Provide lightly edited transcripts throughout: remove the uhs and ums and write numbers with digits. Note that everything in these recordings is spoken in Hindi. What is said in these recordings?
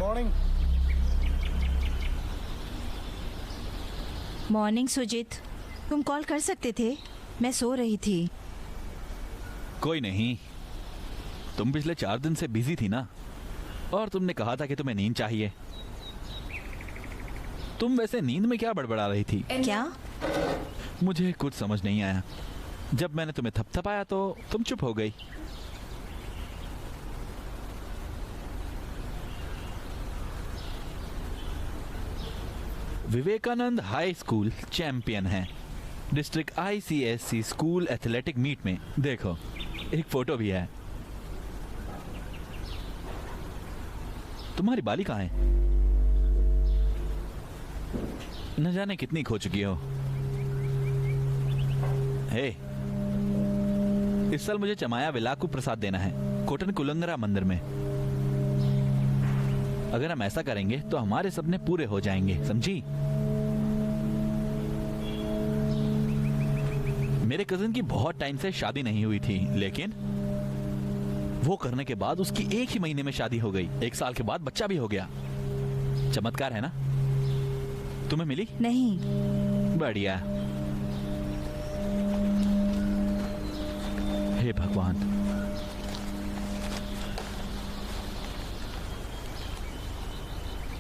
मॉर्निंग। मॉर्निंग सुजीत, तुम कॉल कर सकते थे, मैं सो रही थी। कोई नहीं, तुम पिछले 4 दिन से बिजी थी ना, और तुमने कहा था कि तुम्हें नींद चाहिए। तुम वैसे नींद में क्या बड़बड़ा रही थी? क्या? मुझे कुछ समझ नहीं आया। जब मैंने तुम्हें थपथपाया तो तुम चुप हो गई। विवेकानंद हाई स्कूल चैंपियन है district ICSC school athletic meet में। देखो, एक फोटो भी है। तुम्हारी बाली कहाँ है? न जाने कितनी खो चुकी हो। हे, इस साल मुझे चमाया विलाकू प्रसाद देना है कोटन कुलंगरा मंदिर में। अगर हम ऐसा करेंगे तो हमारे सपने पूरे हो जाएंगे, समझी? मेरे कजिन की बहुत टाइम से शादी नहीं हुई थी, लेकिन वो करने के बाद उसकी 1 ही महीने में शादी हो गई। 1 साल के बाद बच्चा भी हो गया। चमत्कार है ना? तुम्हें मिली? नहीं। बढ़िया। हे भगवान,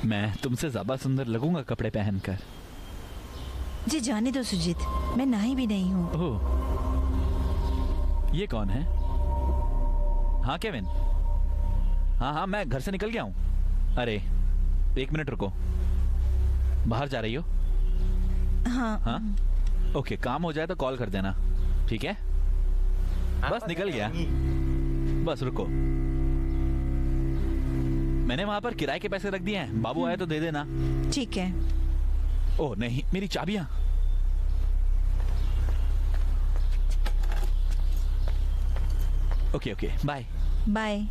मैं तुमसे ज्यादा सुंदर लगूंगा कपड़े पहनकर। जी जाने दो सुजीत, मैं नहाई भी नहीं हूँ। ओह, ये कौन है? हाँ केविन। हाँ, मैं घर से निकल गया हूँ। अरे 1 मिनट रुको। बाहर जा रही हो? हाँ। ओके, काम हो जाए तो कॉल कर देना, ठीक है? बस निकल गया। बस रुको, मैंने वहां पर किराए के पैसे रख दिए हैं। बाबू आए तो दे देना। ठीक है। ओह नहीं, मेरी चाबियां। Okay, bye bye.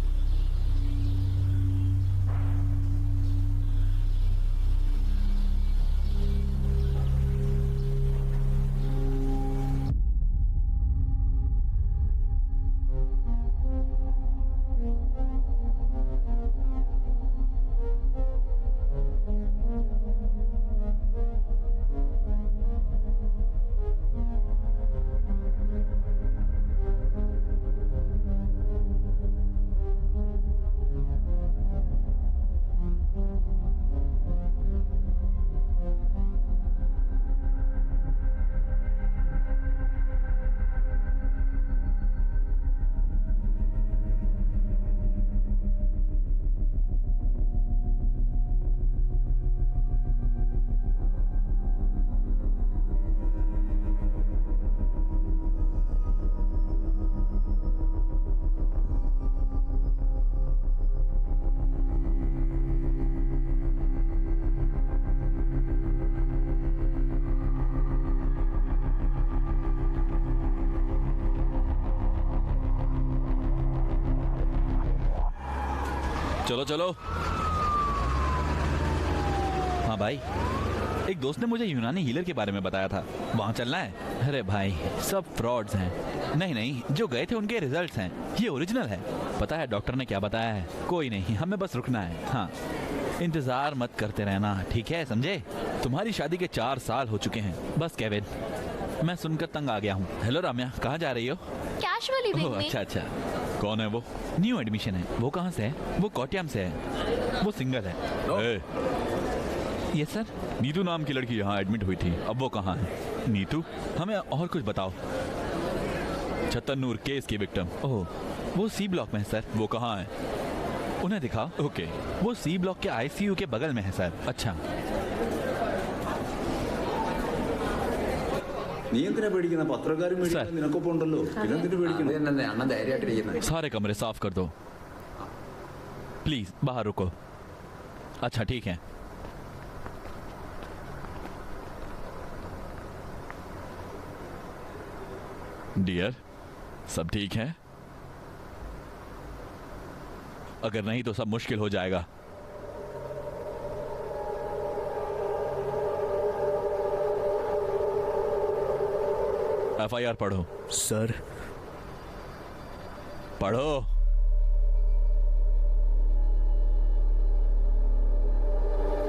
चलो। हाँ भाई, एक दोस्त ने मुझे यूनानी हीलर के बारे में बताया था, वहां चलना है। अरे भाई, सब फ्रॉड्स हैं। नहीं, जो गए थे उनके रिजल्ट्स हैं, ये ओरिजिनल है। पता है डॉक्टर ने क्या बताया है? कोई नहीं, हमें बस रुकना है। हाँ, इंतजार मत करते रहना, ठीक है, समझे? तुम्हारी शादी के 4 साल हो चुके हैं। बस केविन, मैं सुनकर तंग आ गया हूँ। हेलो राम्या, कहाँ जा रही हो? कैजुअली विंग में। अच्छा, कौन है वो? न्यू एडमिशन है। वो कहाँ से है? वो कोट्याम से है। वो सिंगल है। Yes sir. नीतू नाम की लड़की यहाँ एडमिट हुई थी, अब वो कहाँ है? नीतू? हमें और कुछ बताओ। छतरनूर केस की विक्टिम। ओह, वो C ब्लॉक में है सर। वो कहाँ है? उन्हें दिखाओ। ओके, वो C ब्लॉक के ICU के बगल में है सर। अच्छा। सारे कमरे साफ कर दो प्लीज। बाहर रुको। अच्छा ठीक है। डियर, सब ठीक है? अगर नहीं तो सब मुश्किल हो जाएगा। FIR पढ़ो। सर। पढ़ो।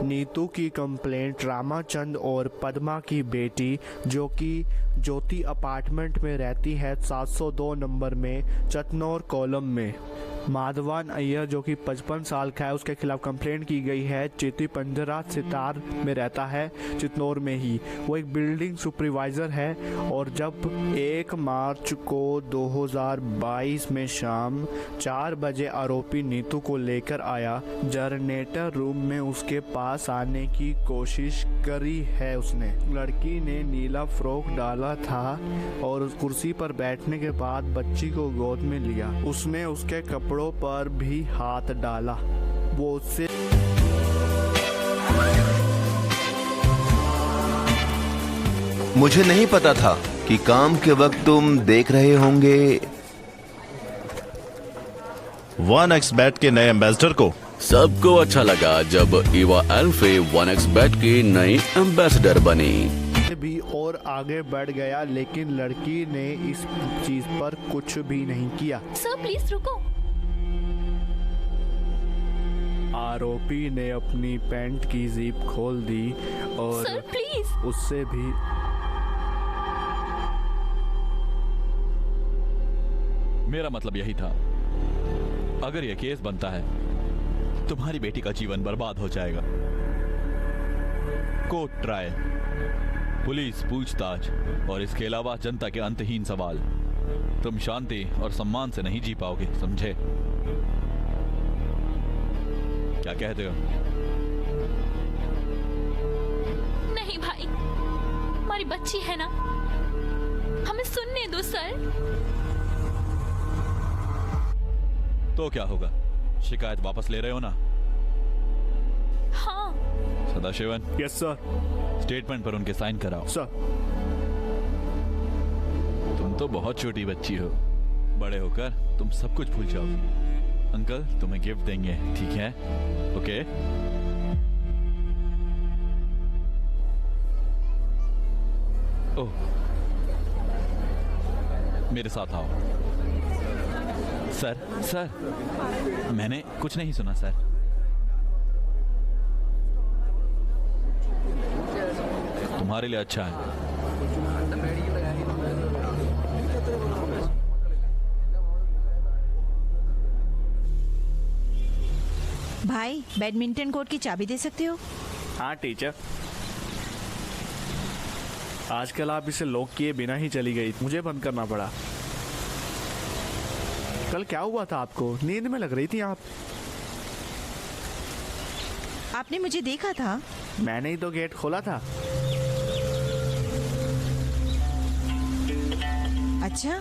नीतू की कंप्लेंट रामाचंद और पद्मा की बेटी जो कि ज्योति अपार्टमेंट में रहती है 702 नंबर में चतनौर कॉलम में। माधवान अय्यर जो कि 55 साल का है, उसके खिलाफ कंप्लेंट की गई है। चेती पंजरा सितार में रहता है, चितनौर में ही। वो एक बिल्डिंग सुपरवाइजर है। और जब 1 मार्च को 2022 में शाम 4 बजे आरोपी नीतू को लेकर आया, जनरेटर रूम में उसके पास आने की कोशिश करी है उसने। लड़की ने नीला फ्रॉक डाला था और उस कुर्सी पर बैठने के बाद बच्ची को गोद में लिया। उसने उसके कपड़ों पर भी हाथ डाला। वो उससे मुझे नहीं पता था कि काम के वक्त तुम देख रहे होंगे 1xBet के नए एम्बेसडर को। सबको अच्छा लगा जब इवा एल्फे 1xBet की नई एम्बेसडर बनी। भी और आगे बढ़ गया, लेकिन लड़की ने इस चीज पर कुछ भी नहीं किया। सर प्लीज रुको। आरोपी ने अपनी पैंट की जिप खोल दी और सर प्लीज। उससे भी मेरा मतलब यही था, अगर यह केस बनता है तुम्हारी बेटी का जीवन बर्बाद हो जाएगा। कोर्ट ट्रायल, पुलिस पूछताछ और इसके अलावा जनता के अंतहीन सवाल। तुम शांति और सम्मान से नहीं जी पाओगे, समझे? क्या कहते हो? नहीं भाई, हमारी बच्ची है ना, हमें सुनने दो सर। तो क्या होगा? शिकायत वापस ले रहे हो ना? हाँ सदाशिवन, यस सर। स्टेटमेंट पर उनके साइन कराओ। सर तुम तो बहुत छोटी बच्ची हो, बड़े होकर तुम सब कुछ भूल जाओगी। अंकल तुम्हें गिफ्ट देंगे, ठीक है? ओके? ओह, मेरे साथ आओ। सर सर, मैंने कुछ नहीं सुना सर। तुम्हारे लिए अच्छा है। भाई, बैडमिंटन कोर्ट की चाबी दे सकते हो? हाँ टीचर। आजकल आप इसे लॉक किए बिना ही चली गई, मुझे बंद करना पड़ा। कल क्या हुआ था आपको? नींद में लग रही थी आप। आपने मुझे देखा था? मैंने ही तो गेट खोला था। अच्छा,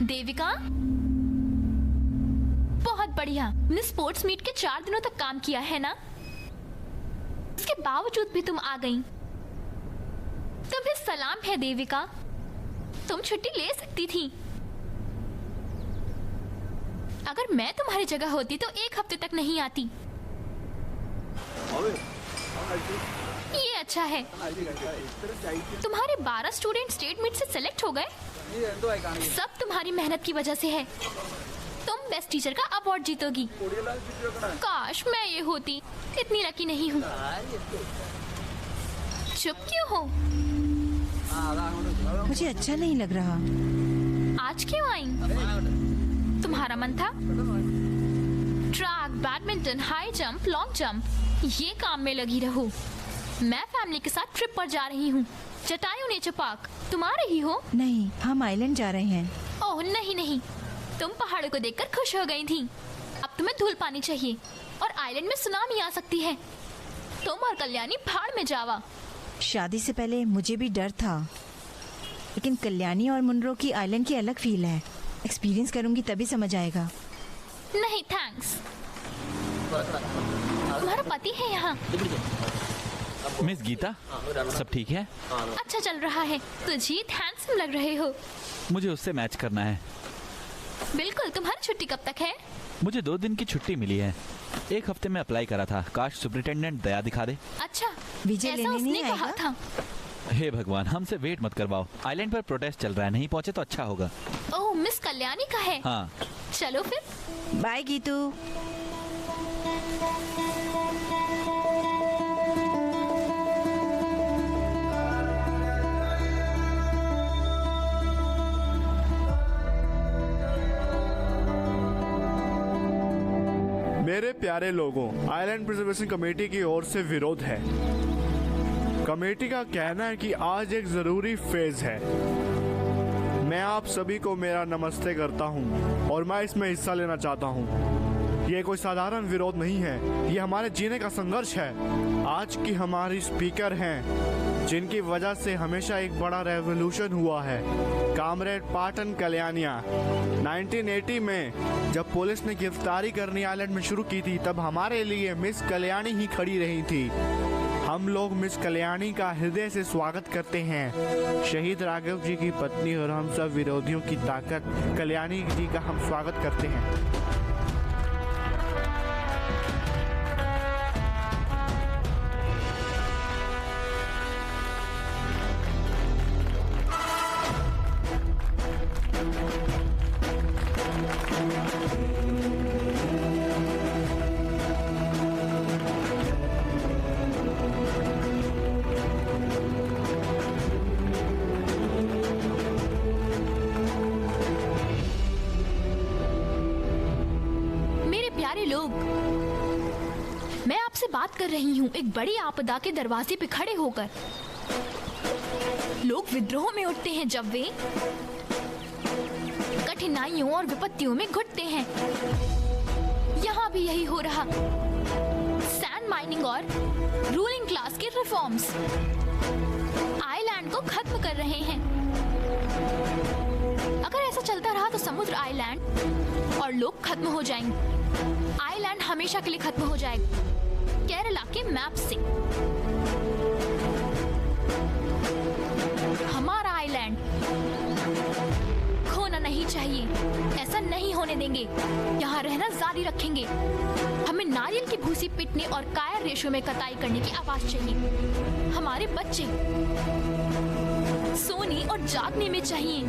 देविका, बहुत बढ़िया। मैंने स्पोर्ट्स मीट के 4 दिनों तक काम किया है ना, इसके बावजूद भी तुम आ गई। तुम्हें सलाम है देविका, तुम छुट्टी ले सकती थी। अगर मैं तुम्हारी जगह होती तो 1 हफ्ते तक नहीं आती। ये अच्छा है। तुम्हारे 12 स्टूडेंट स्टेट मीट से सेलेक्ट हो गए, सब तुम्हारी मेहनत की वजह से है। तुम बेस्ट टीचर का अवार्ड जीतोगी। काश मैं ये होती, इतनी लकी नहीं हूँ। चुप क्यों हो? मुझे अच्छा नहीं लग रहा। आज क्यों आई? तुम्हारा मन था? Track, badminton, high jump, long jump, ये काम में लगी रहो। मैं फैमिली के साथ ट्रिप पर जा रही हूँ, जटायू नेचर पार्क। तुम आ रही हो? नहीं, हम आइलैंड जा रहे हैं। ओह नहीं नहीं, तुम पहाड़ों को देखकर खुश हो गई थी। अब तुम्हें धूल पानी चाहिए और आइलैंड में सुनामी आ सकती है। तुम और कल्याणी भाड़ में जावा। शादी से पहले मुझे भी डर था, लेकिन कल्याणी और मुनरो की आइलैंड की अलग फील है। एक्सपीरियंस करूंगी तभी समझ आएगा। नहीं थैंक्स। तुम्हारा पति है यहाँ? मिस गीता, सब ठीक है? अच्छा चल रहा है। तुझे हैंडसम लग रहे हो। मुझे उससे मैच करना है। बिल्कुल। तुम्हारी छुट्टी कब तक है? मुझे 2 दिन की छुट्टी मिली है। 1 हफ्ते में अप्लाई करा था। काश सुपरिटेंडेंट दया दिखा दे। अच्छा, विजय ऐसा लेने उसने नहीं कहा आएगा? था। हे भगवान, हमसे वेट मत करवाओ। आइलैंड पर प्रोटेस्ट चल रहा है, नहीं पहुंचे तो अच्छा होगा। ओह, मिस कल्याणी का है। हाँ। चलो फिर। बाय गीतू। मेरे प्यारे लोगों, आइलैंड प्रिजर्वेशन कमेटी की ओर से विरोध है। कमेटी का कहना है कि आज एक जरूरी फेज है। मैं आप सभी को मेरा नमस्ते करता हूं और मैं इसमें हिस्सा लेना चाहता हूं। ये कोई साधारण विरोध नहीं है, ये हमारे जीने का संघर्ष है। आज की हमारी स्पीकर हैं, जिनकी वजह से हमेशा एक बड़ा रेवोल्यूशन हुआ है, कामरेड पाटन कल्याणिया। 1980 में जब पुलिस ने गिरफ्तारी करनी आइलैंड में शुरू की थी, तब हमारे लिए मिस कल्याणी ही खड़ी रही थी। हम लोग मिस कल्याणी का हृदय से स्वागत करते हैं। शहीद राघव जी की पत्नी और हम सब विरोधियों की ताकत कल्याणी जी का हम स्वागत करते हैं। बात कर रही हूँ एक बड़ी आपदा के दरवाजे पे खड़े होकर। लोग विद्रोह में उठते हैं जब वे कठिनाइयों और विपत्तियों में घुटते हैं। यहाँ भी यही हो रहा। सैंड माइनिंग और रूलिंग क्लास के रिफॉर्म्स आइलैंड को खत्म कर रहे हैं। अगर ऐसा चलता रहा तो समुद्र, आइलैंड और लोग खत्म हो जाएंगे। आइलैंड हमेशा के लिए खत्म हो जाएगा केरला के मैप से। हमारा आइलैंड खोना नहीं चाहिए। ऐसा नहीं होने देंगे। यहाँ रहना जारी रखेंगे। हमें नारियल की भूसी पीटने और कायर रेशों में कटाई करने की आवाज चाहिए। हमारे बच्चे सोने और जागने में चाहिए,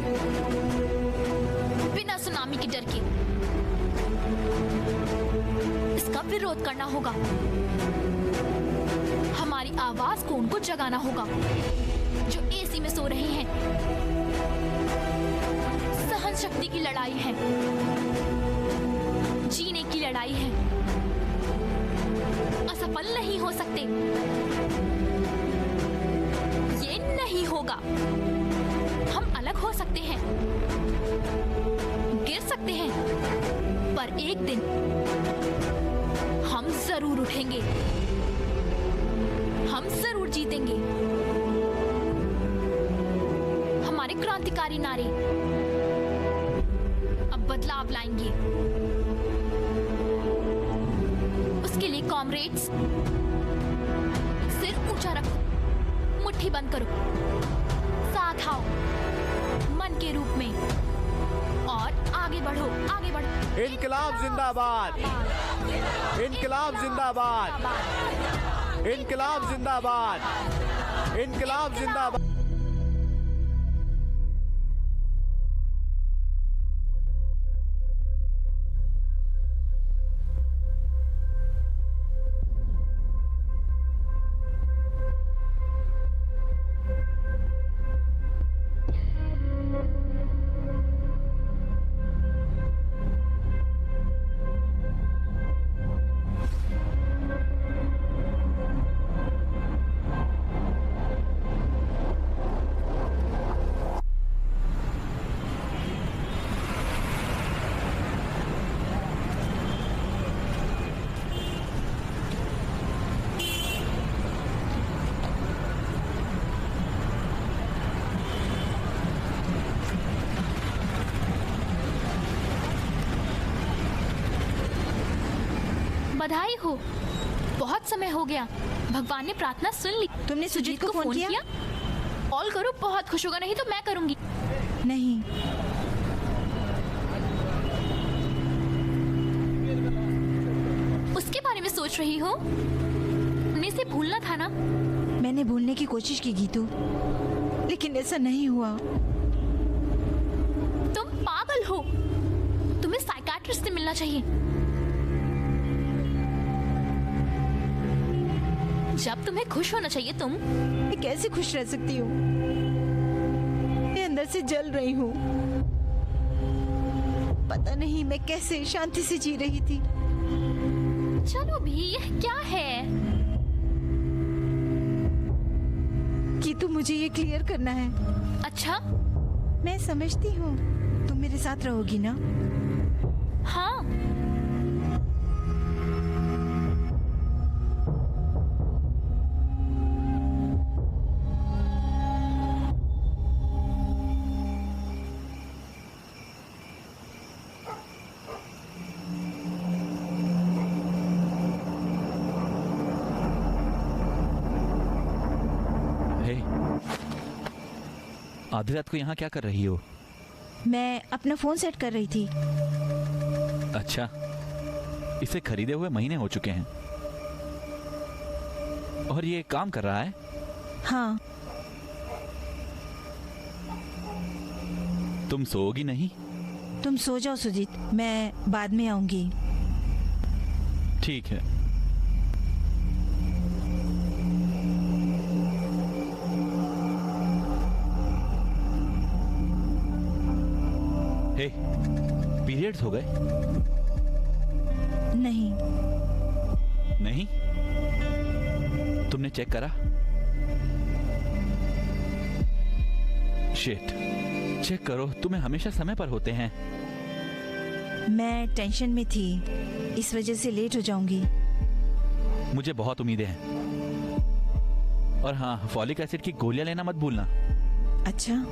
बिना सुनामी के डर के। इसका विरोध करना होगा। हमारी आवाज को उनको जगाना होगा जो एसी में सो रहे हैं। सहन शक्ति की लड़ाई है, जीने की लड़ाई है। असफल नहीं हो सकते। ये नहीं होगा। हम अलग हो सकते हैं, गिर सकते हैं, पर एक दिन हम जरूर उठेंगे। हम जरूर जीतेंगे। हमारे क्रांतिकारी नारे अब बदलाव लाएंगे। उसके लिए कॉमरेड्स, सिर ऊंचा रखो, मुट्ठी बंद करो, साथ आओ मन के रूप में और आगे बढ़ो, आगे बढ़ो। इनकलाब जिंदाबाद, इनकलाब जिंदाबाद, इनकलाब जिंदाबाद, इनकलाब जिंदाबाद। बधाई हो, बहुत समय हो गया। भगवान ने प्रार्थना सुन ली। तुमने सुजीत को फोन किया? कॉल करो, बहुत खुश होगा, नहीं तो मैं करूंगी। नहीं, उसके बारे में सोच रही हो? तुमने इसे भूलना था ना। मैंने भूलने की कोशिश की गीतू, लेकिन ऐसा नहीं हुआ। तुम पागल हो, तुम्हें साइकियाट्रिस्ट से मिलना चाहिए। जब तुम्हें खुश होना चाहिए तुम। मैं कैसे खुश रह सकती हूँ? मैं अंदर से जल रही हूँ। पता नहीं मैं कैसे शांति से जी रही थी। चलो भी, यह क्या है? कि तुम मुझे ये क्लियर करना है। अच्छा, मैं समझती हूँ तुम मेरे साथ रहोगी ना? हाँ। आधी रात को यहाँ क्या कर रही हो? मैं अपना फोन सेट कर रही थी। अच्छा, इसे खरीदे हुए महीने हो चुके हैं और ये काम कर रहा है? हाँ। तुम सोओगी नहीं? तुम सो जाओ सुजीत, मैं बाद में आऊंगी। ठीक है। हे, पीरियड्स हो गए? नहीं। नहीं? तुमने चेक करा? शिट, चेक करो, तुम्हें हमेशा समय पर होते हैं। मैं टेंशन में थी, इस वजह से लेट हो जाऊंगी। मुझे बहुत उम्मीदें हैं। और हाँ, फॉलिक एसिड की गोलियां लेना मत भूलना। अच्छा।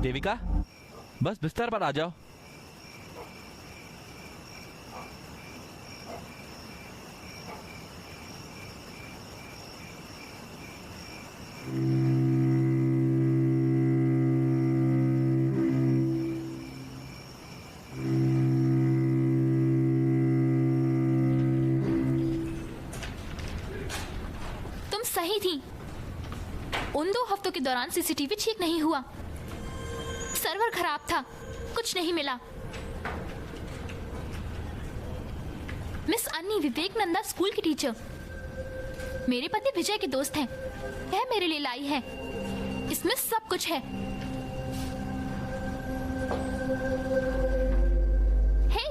देविका, बस बिस्तर पर आ जाओ। तुम सही थी। उन 2 हफ्तों के दौरान सीसीटीवी ठीक नहीं हुआ, सर्वर खराब था, कुछ नहीं मिला। मिस अन्नी विवेकानंदा स्कूल की टीचर मेरे पति विजय के दोस्त हैं। वह मेरे लिए लाई है। इसमें सब कुछ है। हे,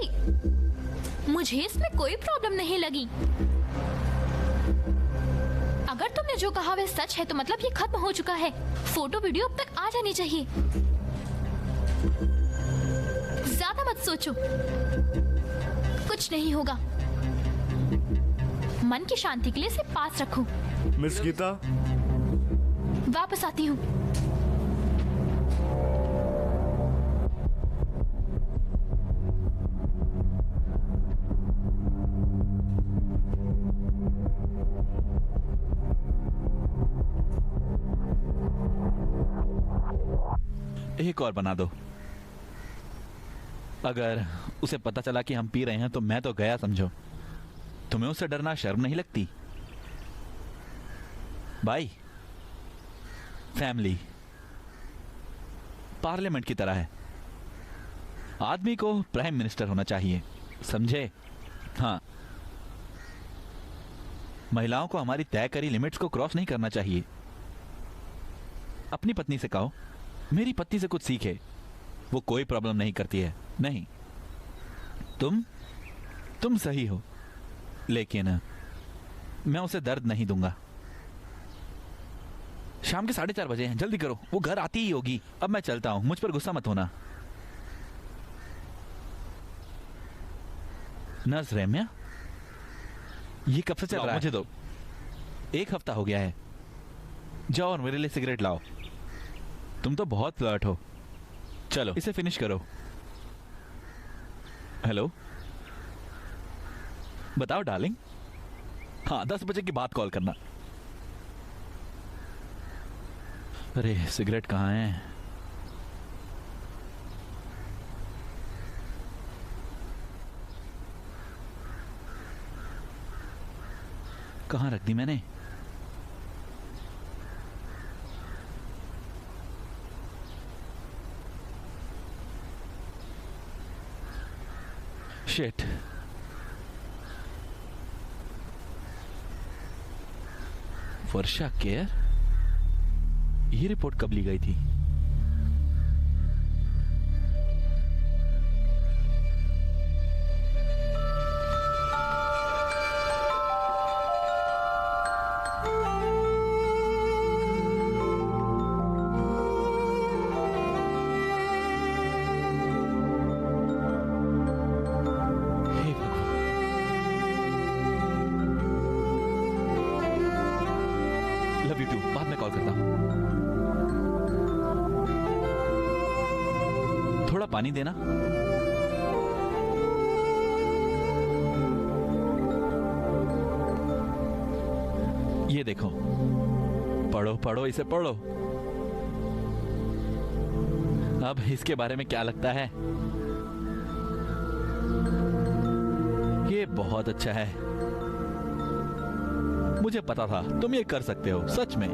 मुझे इसमें कोई प्रॉब्लम नहीं लगी। अगर तुमने जो कहा वह सच है तो मतलब ये खत्म हो चुका है। फोटो वीडियो अब तक आ जानी चाहिए। ज्यादा मत सोचो, कुछ नहीं होगा। मन की शांति के लिए इसे पास रखो। मिस गीता, वापस आती हूँ। एक और बना दो। अगर उसे पता चला कि हम पी रहे हैं तो मैं तो गया समझो। तुम्हें उससे डरना शर्म नहीं लगती? भाई, फैमिली पार्लियामेंट की तरह है। आदमी को प्राइम मिनिस्टर होना चाहिए, समझे? हाँ, महिलाओं को हमारी तय करी लिमिट्स को क्रॉस नहीं करना चाहिए। अपनी पत्नी से कहो मेरी पत्नी से कुछ सीखे, वो कोई प्रॉब्लम नहीं करती है। नहीं, तुम सही हो, लेकिन मैं उसे दर्द नहीं दूंगा। शाम के 4:30 बजे हैं, जल्दी करो, वो घर आती ही होगी। अब मैं चलता हूं, मुझ पर गुस्सा मत होना। नर्स रेम्या, ये कब से चल रहा है? मुझे दो, 1 हफ्ता हो गया है। जाओ और मेरे लिए सिगरेट लाओ। तुम तो बहुत फ्लर्ट हो। चलो इसे फिनिश करो। हेलो, बताओ डार्लिंग। हाँ, 10 बजे के बाद कॉल करना। अरे सिगरेट कहाँ है? कहाँ रख दी मैंने? शिट। वर्षा केयर, ये रिपोर्ट कब ली गई थी? लव यू टू, बाद में कॉल करता हूं। थोड़ा पानी देना। ये देखो, पढ़ो पढ़ो, इसे पढ़ो। अब इसके बारे में क्या लगता है? ये बहुत अच्छा है। मुझे पता था तुम ये कर सकते हो, सच में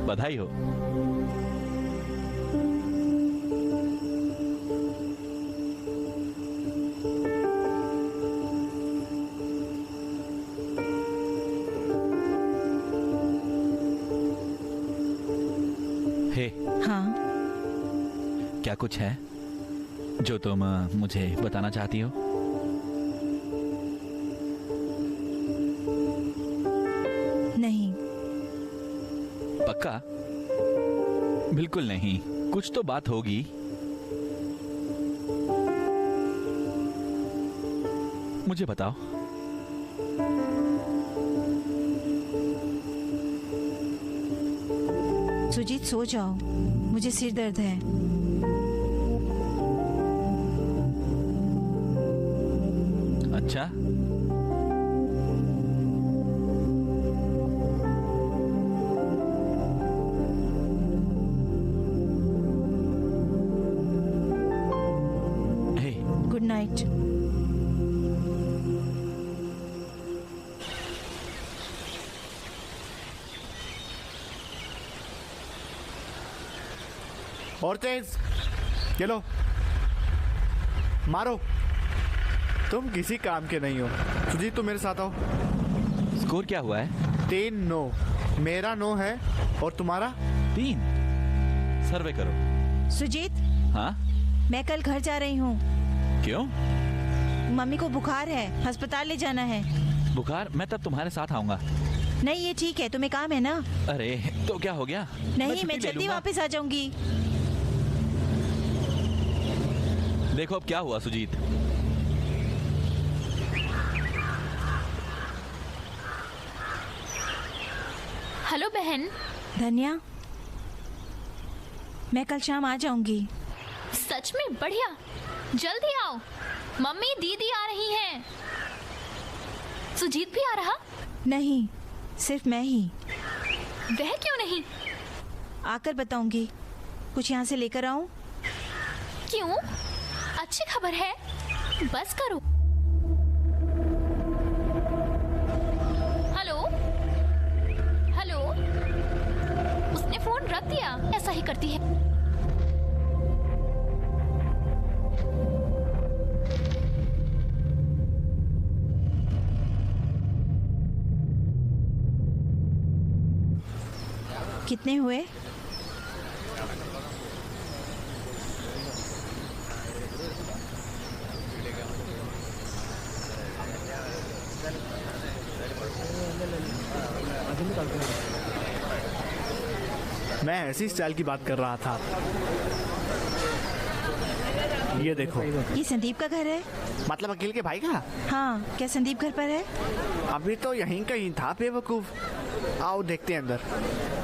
बधाई हो। हे, हाँ, क्या कुछ है जो तुम मुझे बताना चाहती हो? नहीं। पक्का? बिल्कुल नहीं, कुछ तो बात होगी। मुझे बताओ। सुजीत, सो जाओ, मुझे सिर दर्द है। अच्छा, गुड नाइट। और तेज, ये लो, मारो। तुम किसी काम के नहीं हो। सुजीत, तुम मेरे साथ आओ। स्कोर क्या हुआ है? 3-9। मेरा 9 है और तुम्हारा? 3। सर्वे करो। सुजीत, हाँ, मैं कल घर जा रही हूँ। क्यों? मम्मी को बुखार है, अस्पताल ले जाना है। बुखार? मैं तब तुम्हारे साथ आऊंगा। नहीं, ये ठीक है, तुम्हें काम है ना? अरे तो क्या हो गया? नहीं, छुट्टी मैं ले जल्दी लूंगा। वापस आ जाऊंगी। देखो अब क्या हुआ सुजीत। हेलो बहन। धन्या, मैं कल शाम आ जाऊंगी। सच में? बढ़िया, जल्दी आओ। मम्मी दीदी आ रही हैं। सुजीत भी आ रहा? नहीं, सिर्फ मैं ही। वह क्यों नहीं? आकर बताऊंगी। कुछ यहाँ से लेकर आऊं? क्यों? अच्छी खबर है, बस करो। हेलो हेलो, उसने फोन रख दिया। ऐसा ही करती है। कितने हुए? मैं ऐसी स्टाइल की बात कर रहा था। ये देखो। ये संदीप का घर है? मतलब अखिल के भाई का? हाँ, क्या संदीप घर पर है? अभी तो यहीं कहीं था बेवकूफ। आओ देखते हैं अंदर।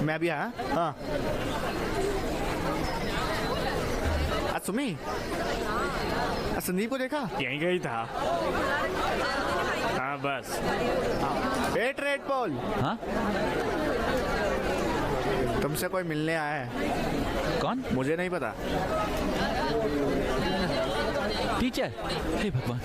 मैं भी आया। हाँ सुमी, संदीप को देखा? यहीं कहीं था। हाँ बस। At red ball. हाँ तुमसे कोई मिलने आया है। कौन? मुझे नहीं पता। टीचर। हे भगवान,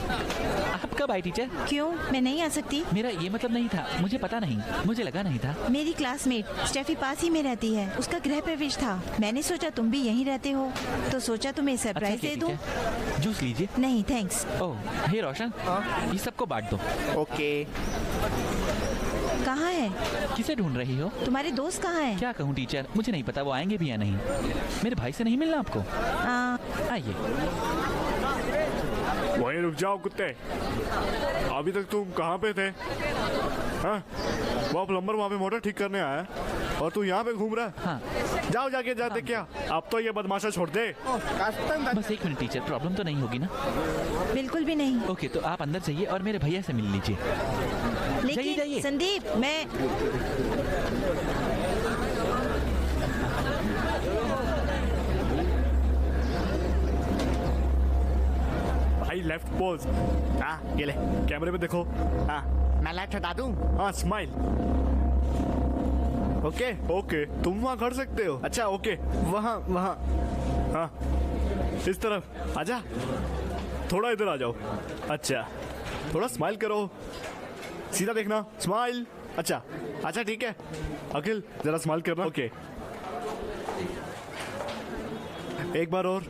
आप कब आई टीचर? क्यों, मैं नहीं आ सकती? मेरा ये मतलब नहीं था, मुझे पता नहीं, मुझे लगा नहीं था। मेरी क्लासमेट स्टेफी पास ही में रहती है, उसका गृह प्रवेश था। मैंने सोचा तुम भी यहीं रहते हो तो सोचा तुम्हें सरप्राइज दे दूं। जूस लीजिए। नहीं थैंक्स। ओह हे रोशन, ये सबको बांट दो। ओके। कहाँ है? किसे ढूंढ रही हो? तुम्हारे दोस्त कहाँ हैं? क्या कहूँ टीचर, मुझे नहीं पता वो आएंगे भी या नहीं। मेरे भाई से नहीं मिलना आपको? आइए। वहीं रुक जाओ कुत्ते। अभी तक तुम कहाँ पे थे? हाँ? वो प्लम्बर वहाँ पे मोटर ठीक करने आया है और तू यहाँ पे घूम रहा है। हाँ। जाओ जाके जाते क्या। अब तो ये बदमाशा छोड़ दे। बस एक मिनट टीचर, प्रॉब्लम तो नहीं होगी ना? बिल्कुल भी नहीं। ओके तो आप अंदर जाइए और मेरे भैया से मिल लीजिए। लेकिन जाइए। संदीप, मैं भाई लेफ्ट पोज। हाँ ये ले। कैमरे में देखो। हाँ मैं लाइट हटा दूं? हाँ स्माइल। ओके। ओके तुम वहाँ खड़ सकते हो। अच्छा ओके। वहाँ वहाँ। हाँ इस तरफ आजा। थोड़ा इधर आ जाओ। अच्छा थोड़ा स्माइल करो। सीधा देखना। स्माइल। अच्छा अच्छा ठीक है। अखिल जरा स्माइल करना। ओके एक बार और।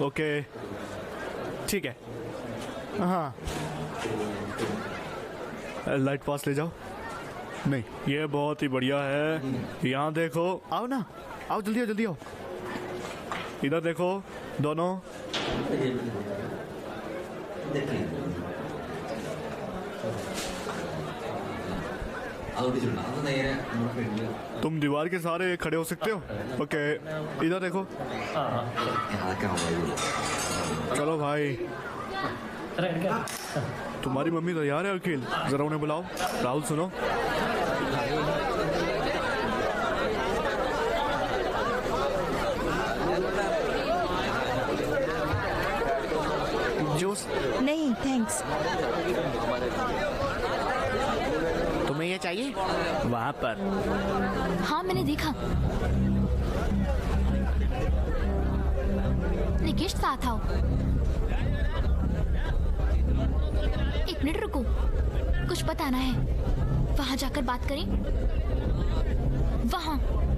ओके ठीक है। हाँ लाइट पास ले जाओ। नहीं ये बहुत ही बढ़िया है। यहाँ देखो। आओ ना, आओ जल्दी आओ जल्दी आओ। इधर देखो दोनों। तुम दीवार के सहारे खड़े हो सकते हो। ओके इधर देखो। चलो भाई। तुम्हारी मम्मी तैयार है अखिल, जरा उन्हें बुलाओ। राहुल सुनो। जूस? नहीं थैंक्स। तुम्हें ये चाहिए? वहाँ पर। हाँ मैंने देखा। निकेश साथ आओ। एक मिनट रुको, कुछ बताना है। वहां जाकर बात करें। वहां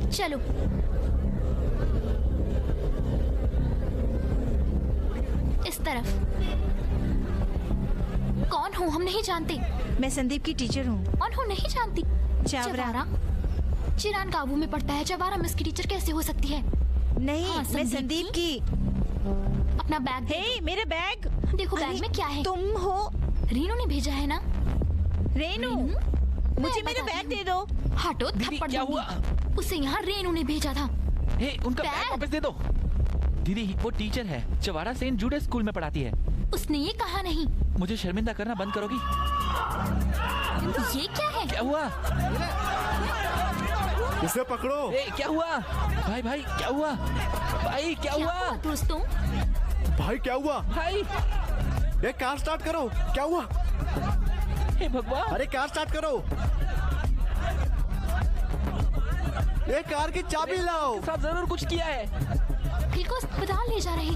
चलो। इस तरफ। कौन हो हम नहीं जानते। मैं संदीप की टीचर हूँ। कौन हो नहीं जानती। चावरा। चिरान काबू में पड़ता है। चवारा मिस की टीचर कैसे हो सकती है? नहीं हाँ, मैं संदीप की। अपना बैग दे हे मेरा बैग। देखो बैग में क्या है। तुम हो? रीनू ने भेजा है ना। रेनू, मुझे मेरा बैग दे दो। हटो थप्पड़ क्या दूंगी। हुआ? उसे यहाँ रेनू ने भेजा था। हे उनका बैग वापस दे दो। दीदी वो टीचर है, चवारा सेंट जूडस स्कूल में पढ़ाती है। उसने ये कहा नहीं। मुझे शर्मिंदा करना बंद करोगी? ये क्या है? क्या हुआ? उसे पकड़ो। ए, क्या हुआ? भाई भाई क्या हुआ? भाई क्या हुआ? दोस्तों भाई क्या हुआ? भाई ये कार स्टार्ट करो। क्या हुआ? हे भगवान। अरे कार स्टार्ट करो। ये कार की चाबी लाओ। साहब जरूर कुछ किया है। अखिल को अस्पताल ले जा रहे।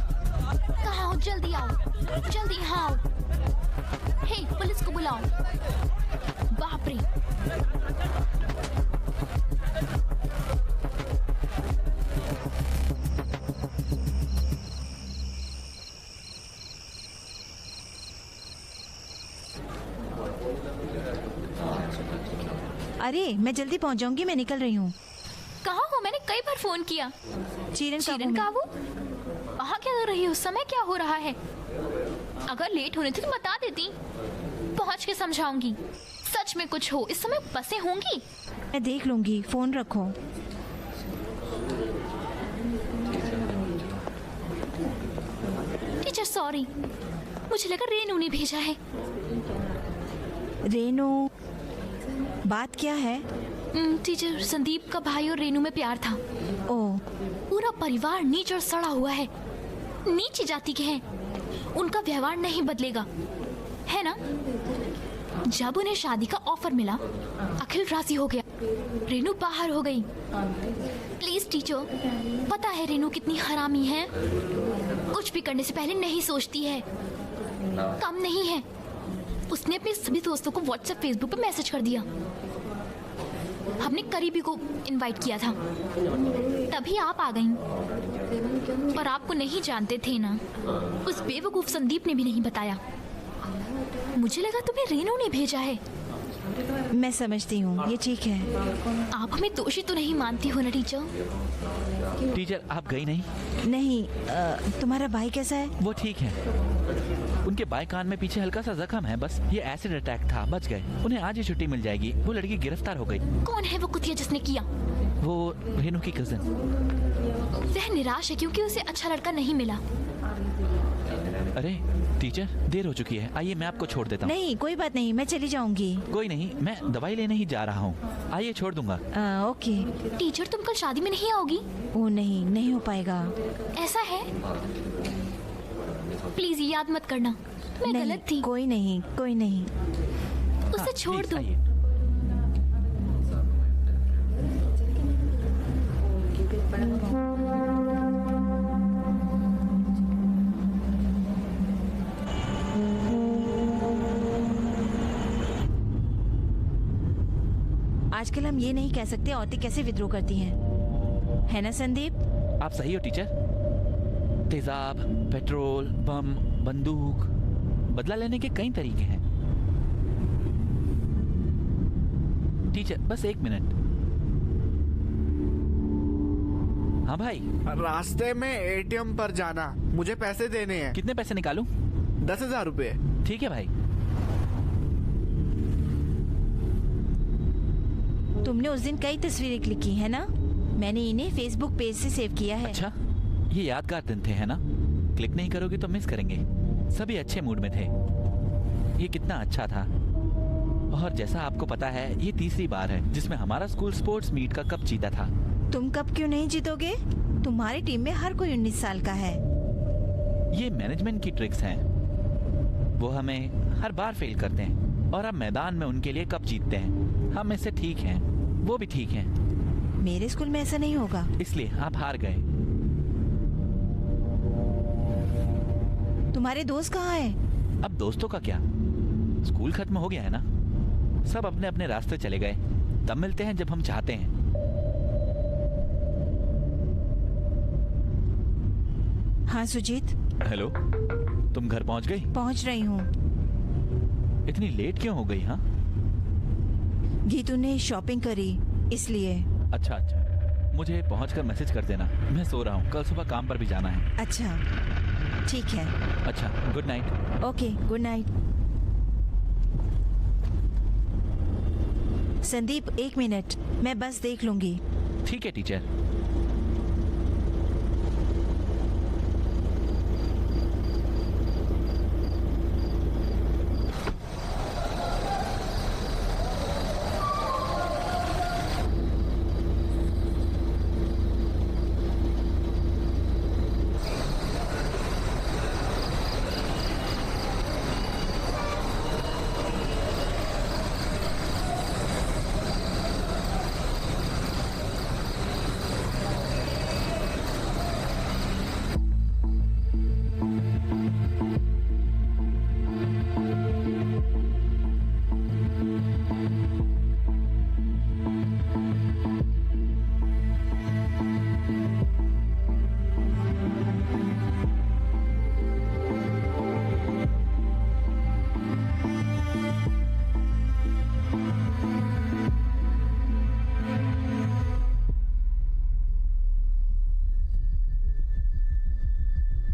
कहाँ हो? जल्दी आओ, जल्दी यहाँ आओ। हे पुलिस को बुलाओ। बाप रे। अरे मैं जल्दी पहुंच जाऊंगी, मैं निकल रही हूँ। कहाँ हो? मैंने फिर फोन किया? चीरन काबू? वहाँ क्या कर रही हो? समय क्या हो रहा है? अगर लेट होने थी तो बता देती, पहुँच के समझाऊंगी। सच में कुछ हो, इस समय बसें होंगी। मैं देख लूंगी, फोन रखो। टीचर सॉरी, मुझे लगा रेनू ने भेजा है। रेनू, बात क्या है? टीचर, संदीप का भाई और रेनू में प्यार था। ओह, पूरा परिवार नीच और सड़ा हुआ है। नीची जाति के हैं, उनका व्यवहार नहीं बदलेगा, है ना? जब उन्हें शादी का ऑफर मिला, अखिल राजी हो गया, रेनू बाहर हो गई। प्लीज टीचर, पता है रेनू कितनी हरामी है, कुछ भी करने से पहले नहीं सोचती है, कम नहीं है। उसने अपने सभी दोस्तों को व्हाट्सएप फेसबुक पे मैसेज कर दिया। हमने करीबी को इनवाइट किया था, तभी आप आ गईं। और आपको नहीं जानते थे ना, उस बेवकूफ संदीप ने भी नहीं बताया। मुझे लगा तुम्हें रेनू ने भेजा है। मैं समझती हूँ, ये ठीक है। आप हमें दोषी तो नहीं मानती हो ना टीचर? टीचर, आप गई नहीं? नहीं, तुम्हारा भाई कैसा है? वो ठीक है। उनके बाएं कान में पीछे हल्का सा जख्म है, बस। ये एसिड अटैक था, बच गए। उन्हें आज ही छुट्टी मिल जाएगी। वो लड़की गिरफ्तार हो गई। कौन है वो कुतिया जिसने किया? वो रेनू की कजन। वह निराश है क्योंकि उसे अच्छा लड़का नहीं मिला। अरे टीचर, देर हो चुकी है, आइए मैं आपको छोड़ देता हूँ। नहीं, कोई बात नहीं, मैं चली जाऊंगी। कोई नहीं, मैं दवाई लेने ही जा रहा हूँ, आइए छोड़ दूंगा। ओके। टीचर, तुम कल शादी में नहीं आओगी? ओ नहीं, नहीं हो पाएगा। ऐसा है? प्लीज याद मत करना, मैं गलत थी। कोई नहीं, कोई नहीं। उसे छोड़ दो। आजकल हम ये नहीं कह सकते औरतें कैसे विद्रोह करती हैं, है ना संदीप? आप सही हो टीचर। तेजाब, पेट्रोल, बम, बंदूक, बदला लेने के कई तरीके हैं। टीचर, बस 1 मिनट। हाँ भाई। रास्ते में एटीएम पर जाना, मुझे पैसे देने हैं। कितने पैसे निकालूं? 10,000 रुपए। ठीक है भाई। तुमने उस दिन कई तस्वीरें क्लिक की है ना? मैंने इन्हें फेसबुक पेज से सेव किया है। अच्छा, ये यादगार दिन थे, है ना? क्लिक नहीं करोगे तो मिस करेंगे। सभी अच्छे मूड में थे। ये कितना अच्छा था। और जैसा आपको पता है, ये तीसरी बार है जिसमें हमारा स्कूल स्पोर्ट्स मीट का कप जीता था। तुम कब क्यों नहीं जीतोगे? तुम्हारी टीम में हर कोई 19 साल का है। ये मैनेजमेंट की ट्रिक्स हैं। वो हमें हर बार फेल करते हैं और अब मैदान में उनके लिए कप जीतते हैं। हम इससे ठीक हैं, वो भी ठीक हैं। मेरे स्कूल में ऐसा नहीं होगा। इसलिए आप हार गए। तुम्हारे दोस्त कहाँ हैं? अब दोस्तों का क्या, स्कूल खत्म हो गया है ना। सब अपने अपने रास्ते चले गए। तब मिलते हैं जब हम चाहते हैं। हाँ सुजीत। हेलो, तुम घर पहुंच गई? पहुंच रही हूँ। इतनी लेट क्यों हो गई? हाँ, गीतू ने शॉपिंग करी इसलिए। अच्छा अच्छा, मुझे पहुंचकर मैसेज कर देना। मैं सो रहा हूँ, कल सुबह काम पर भी जाना है। अच्छा ठीक है। अच्छा, good night. Okay, good night. Sandeep 1 minute, मैं बस देख लूंगी। ठीक है टीचर।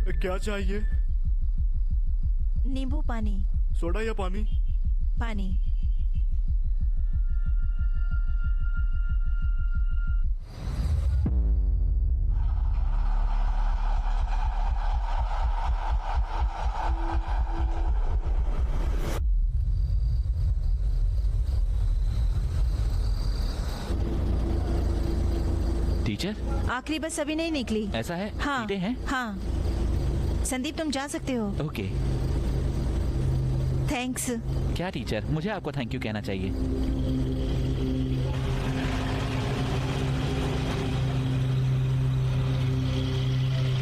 क्या चाहिए? नींबू पानी। सोडा या पानी? पानी। टीचर, आखिरी बस अभी नहीं निकली। ऐसा है? हाँ सीटें हैं? हाँ। संदीप तुम जा सकते हो। ओके। थैंक्स। क्या टीचर, मुझे आपको थैंक यू कहना चाहिए।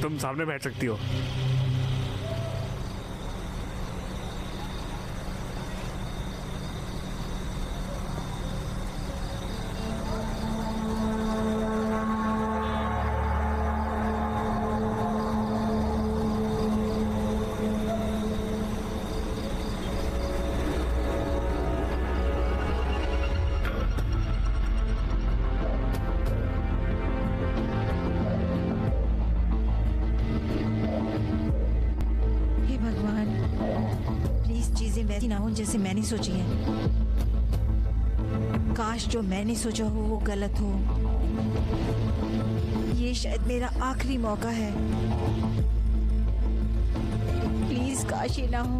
तुम सामने बैठ सकती हो। हे भगवान, प्लीज चीजें वैसी ना हो जैसे मैंने सोची है। काश जो मैंने सोचा हो वो गलत हो। ये शायद मेरा आखिरी मौका है। प्लीज काश ये ना हो।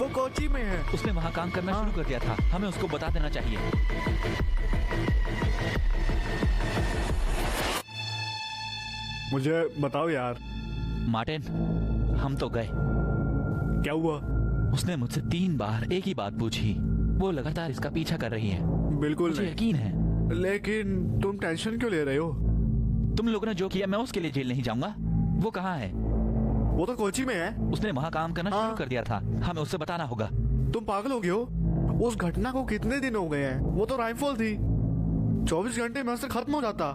वो कोची में है। उसने वहाँ काम करना शुरू कर दिया था, हमें उसको बता देना चाहिए। मुझे बताओ यार। मार्टिन, हम तो गए। क्या हुआ? उसने मुझसे 3 बार एक ही बात पूछी। वो लगातार इसका पीछा कर रही है। बिल्कुल मुझे नहीं। यकीन है। लेकिन तुम टेंशन क्यों ले रहे हो? तुम लोगों ने जो किया, मैं उसके लिए जेल नहीं जाऊंगा। वो कहाँ है? वो तो कोची में है। उसने वहाँ काम करना शुरू कर दिया था, हमें उससे बताना होगा। तुम पागल हो गए हो? उस घटना को कितने दिन हो गए हैं? वो तो राइफल थी। 24 घंटे में उससे खत्म हो जाता।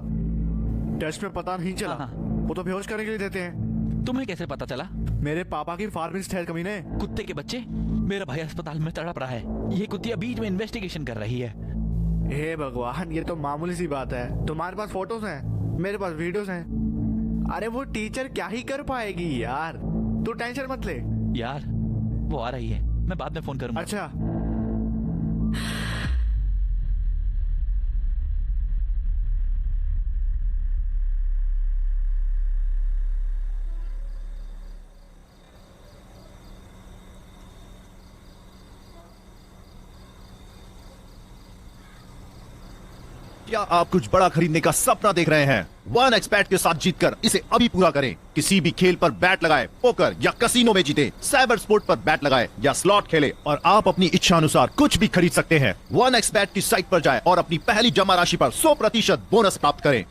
टेस्ट में पता नहीं चला। हाँ। वो तो बेहोश करने के लिए देते हैं। तुम्हें कैसे पता चला? मेरे पापा की फार्मिस्ट है कमीने। कुत्ते के बच्चे, मेरा भाई अस्पताल में तड़प रहा है। ये कुत्तिया बीच में इन्वेस्टिगेशन कर रही है। हे भगवान, ये तो मामूली सी बात है। तुम्हारे पास फोटोज हैं, मेरे पास वीडियोस हैं। अरे वो टीचर क्या ही कर पाएगी यार। तू टेंशन मत ले। यार, वो आ रही है, मैं बाद में फोन करूंगा। अच्छा। क्या आप कुछ बड़ा खरीदने का सपना देख रहे हैं? 1xBet के साथ जीतकर इसे अभी पूरा करें। किसी भी खेल पर बैट लगाए, पोकर या कसिनो में जीते, साइबर स्पोर्ट पर बैट लगाए या स्लॉट खेले और आप अपनी इच्छा अनुसार कुछ भी खरीद सकते हैं। 1xBet की साइट पर जाएं और अपनी पहली जमा राशि पर 100% बोनस प्राप्त करें।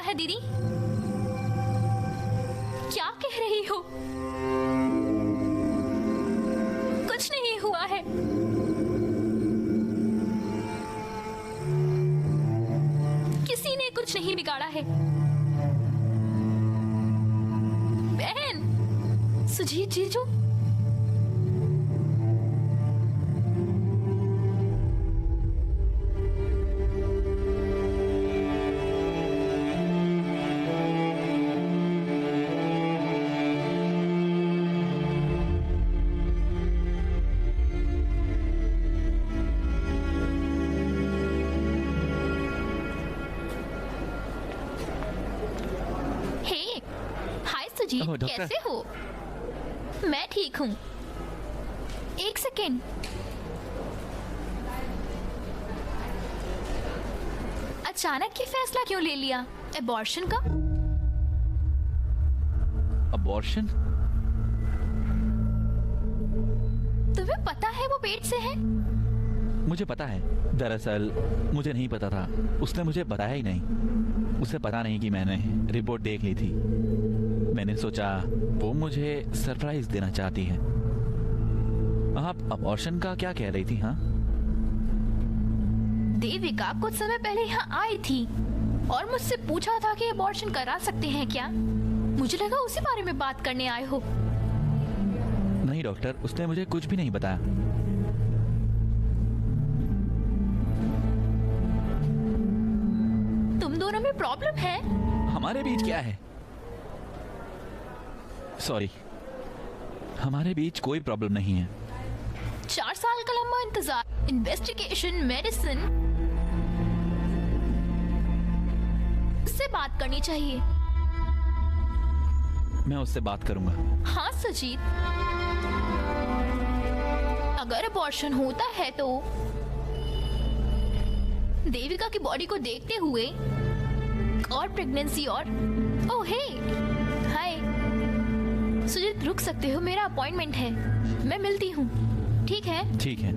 है दीदी? क्या कह रही हो? कुछ नहीं हुआ है। किसी ने कुछ नहीं बिगाड़ा है। बहन सुजीत जीजू, ओह, डॉक्टर। कैसे हो? मैं ठीक हूँ। एक सेकेंड। अचानक ये फैसला क्यों ले लिया एबॉर्शन का? अबॉर्शन? तुम्हें पता है वो पेट से है? मुझे पता है। दरअसल मुझे नहीं पता था, उसने मुझे बताया ही नहीं। उसे पता नहीं कि मैंने रिपोर्ट देख ली थी। मैंने सोचा वो मुझे सरप्राइज देना चाहती है। आप अबॉर्शन का क्या कह रही थी? हाँ, देविका कुछ समय पहले यहाँ आई थी और मुझसे पूछा था कि अबॉर्शन करा सकते हैं क्या। मुझे लगा उसी बारे में बात करने आए हो। नहीं डॉक्टर, उसने मुझे कुछ भी नहीं बताया। तुम दोनों में प्रॉब्लम है? हमारे बीच क्या है? सॉरी, हमारे बीच कोई प्रॉब्लम नहीं है। 4 साल का लंबा इंतजार, इन्वेस्टिगेशन, मेडिसिन। उससे बात करनी चाहिए। मैं उससे बात करूंगा। हाँ सुजीत, अगर अबॉर्शन होता है तो देविका की बॉडी को देखते हुए और प्रेगनेंसी और ओह हे हाय सुजीत, रुक सकते हो? मेरा अपॉइंटमेंट है, मैं मिलती हूँ। ठीक है? ठीक है।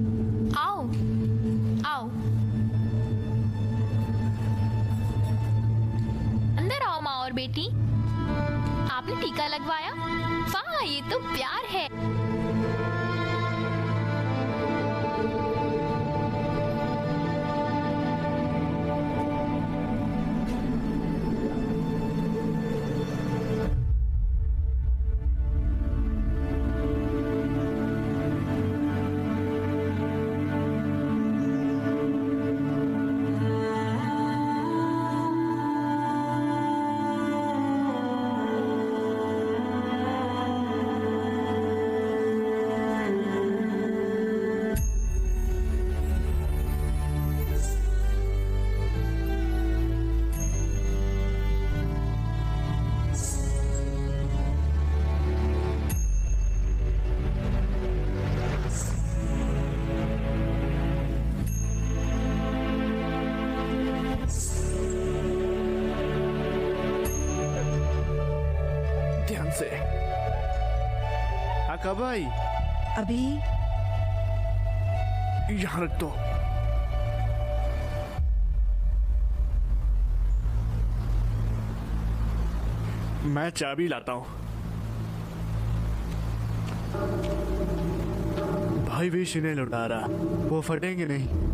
आओ आओ, अंदर आओ माँ और बेटी। आपने टीका लगवाया? वाह, ये तो प्यार है। से। हाँ कब आई? अभी यहाँ रख दो। मैं चाबी लाता हूँ। भाई भी इन्हें लुटा रहा, वो फटेंगे नहीं।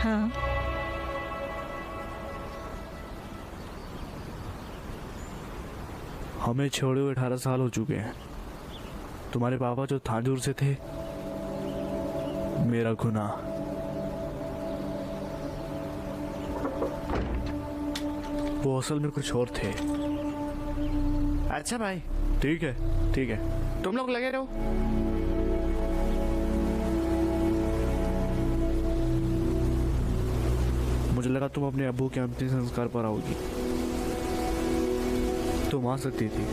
हाँ। हमें छोड़े हुए 18 साल हो चुके हैं। तुम्हारे पापा जो थांजूर से थे, मेरा गुनाह। वो असल में कुछ और थे। अच्छा भाई, ठीक है ठीक है, तुम लोग लगे रहो। मुझे लगा तुम अपने अब्बू के अंतिम संस्कार पर आओगी। तुम आ सकती थी।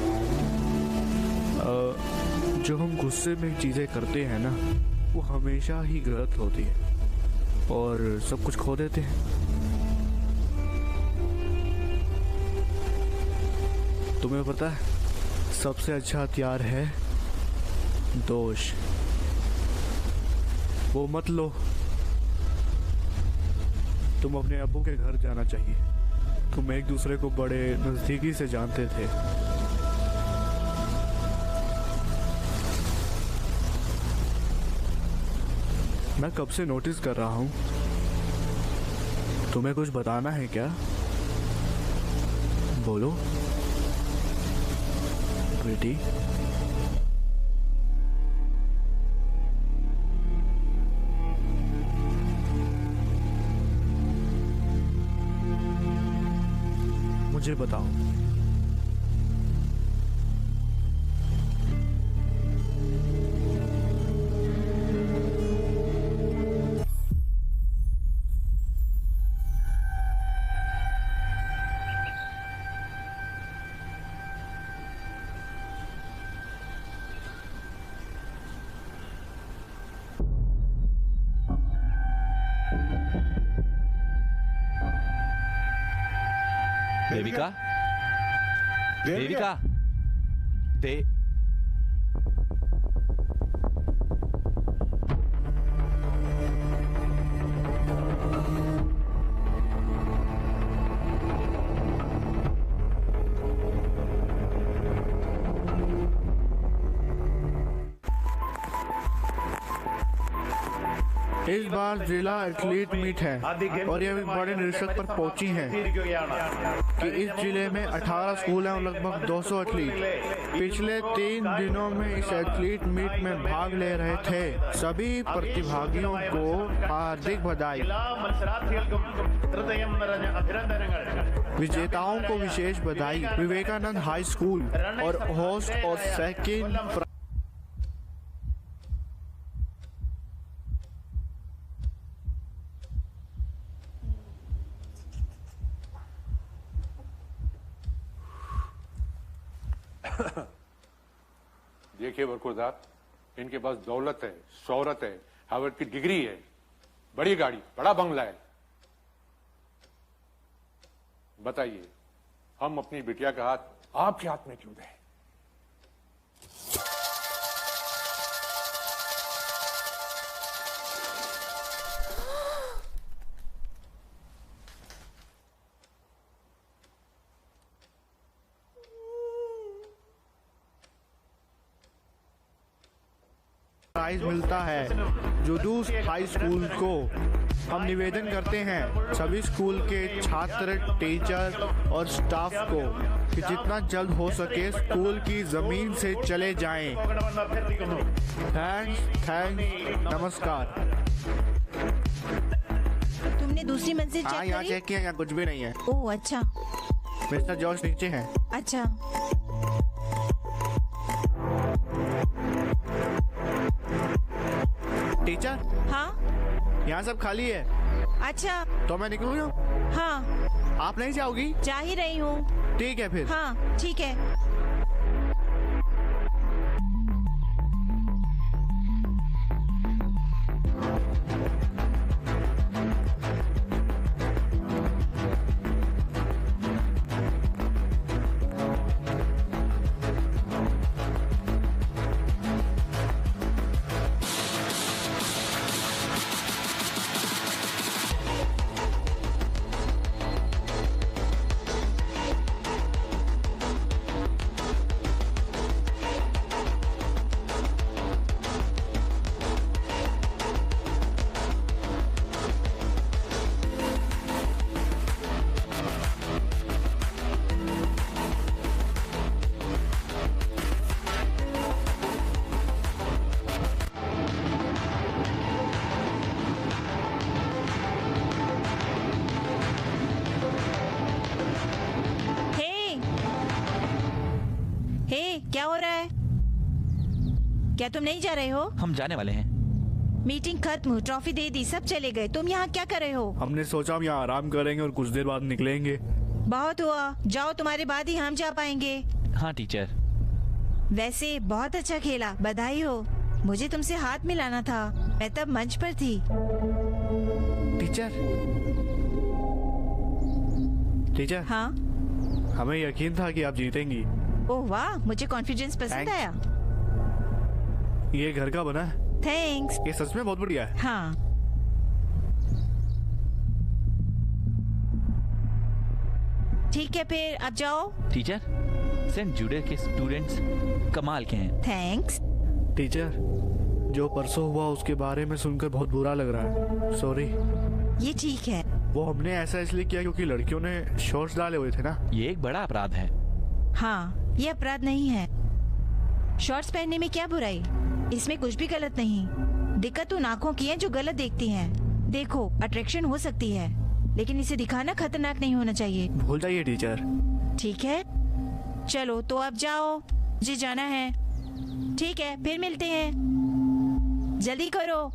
जो हम गुस्से में चीजें करते हैं ना, वो हमेशा ही गलत होती है और सब कुछ खो देते हैं। तुम्हें पता है, सबसे अच्छा हथियार है दोष। वो मत लो। तुम अपने अब्बू के घर जाना चाहिए। तुम एक दूसरे को बड़े नजदीकी से जानते थे। मैं कब से नोटिस कर रहा हूं। तुम्हें कुछ बताना है क्या? बोलो बेटी। मुझे बताओ। देविका, देविका, दे इस बार जिला एथलीट मीट है और ये बड़े निरीक्षक पर पहुंची हैं कि इस जिले में 18 स्कूल हैं और लगभग 200 एथलीट पिछले 3 दिनों में इस एथलीट मीट में भाग ले रहे थे। सभी प्रतिभागियों को हार्दिक बधाई। विजेताओं को विशेष बधाई। विवेकानंद हाई स्कूल और होस्ट और सेकंड देखिए बरखुरदार, इनके पास दौलत है, शोहरत है, हार्वर्ड की डिग्री है, बड़ी गाड़ी, बड़ा बंगला है। बताइए, हम अपनी बिटिया का हाथ आपके हाथ में क्यों दें? प्राइज मिलता है जुडूस हाई स्कूल को। हम निवेदन करते हैं सभी स्कूल के छात्र, टीचर और स्टाफ को कि जितना जल्द हो सके स्कूल की जमीन से चले जाएं। थैंक्स, नमस्कार। तुमने दूसरी मंजिल हाँ, चेक यहाँ करी? चेक किया, यहाँ कुछ भी नहीं है। ओह अच्छा। मिस्टर जॉर्ज नीचे हैं। अच्छा। टीचर, हाँ यहाँ सब खाली है। अच्छा। तो मैं निकलूँ यहाँ? हाँ आप नहीं जाओगी? जा ही रही हूँ। ठीक है फिर। हाँ ठीक है। क्या हो रहा है? क्या तुम नहीं जा रहे हो? हम जाने वाले हैं। मीटिंग खत्म, ट्रॉफी दे दी, सब चले गए, तुम यहाँ क्या कर रहे हो? हमने सोचा हम यहाँ आराम करेंगे और कुछ देर बाद निकलेंगे। बहुत हुआ, जाओ, तुम्हारे बाद ही हम जा पाएंगे। हाँ टीचर। वैसे बहुत अच्छा खेला, बधाई हो। मुझे तुमसे हाथ मिलाना था, मैं तब मंच पर थी। टीचर हाँ, हमें यकीन था कि आप जीतेंगी। ओह वाह, मुझे कॉन्फिडेंस पसंद Thanks. आया। ये घर का बना है, थैंक्स। ये सच में बहुत बढ़िया है। हाँ, ठीक है, फिर अब जाओ। टीचर, सेंट जूडे के स्टूडेंट्स कमाल के हैं। थैंक्स। टीचर, जो परसों हुआ उसके बारे में सुनकर बहुत बुरा लग रहा है। सॉरी। ये ठीक है। वो हमने ऐसा इसलिए किया क्योंकि लड़कियों ने शॉर्ट्स डाले हुए थे ना। ये एक बड़ा अपराध है। हाँ, ये अपराध नहीं है। शॉर्ट्स पहनने में क्या बुराई, इसमें कुछ भी गलत नहीं। दिक्कत उन आँखों की है जो गलत देखती हैं। देखो, अट्रैक्शन हो सकती है, लेकिन इसे दिखाना खतरनाक नहीं होना चाहिए। भूल जाइए टीचर। ठीक है, चलो तो अब जाओ, मुझे जाना है। ठीक है, फिर मिलते हैं, जल्दी करो।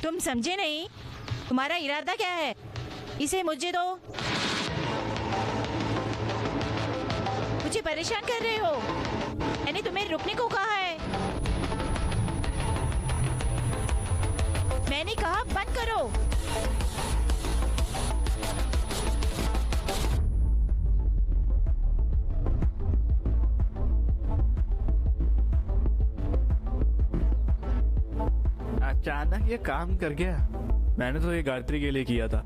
तुम समझे नहीं, तुम्हारा इरादा क्या है? इसे मुझे दो। मुझे परेशान कर रहे हो। मैंने तुम्हें रुकने को कहा है। मैंने कहा बंद करो। अचानक ये काम कर गया। मैंने तो ये गायत्री के लिए किया था,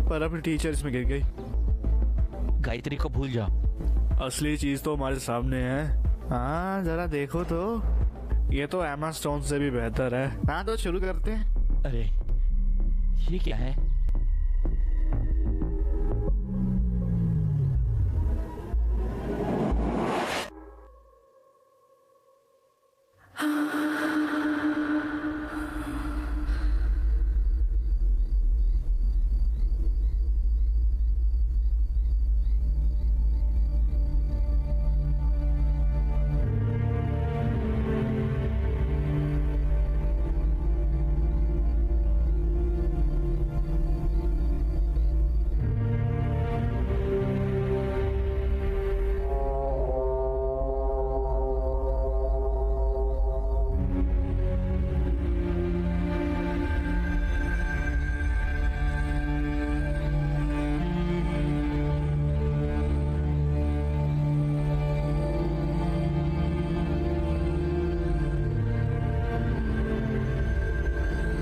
पर अब टीचर इसमें गिर गई। गायत्री को भूल जाओ। असली चीज तो हमारे सामने है। हाँ, जरा देखो तो, ये तो एमा स्टोन से भी बेहतर है। हाँ, तो शुरू करते हैं। अरे ये क्या है?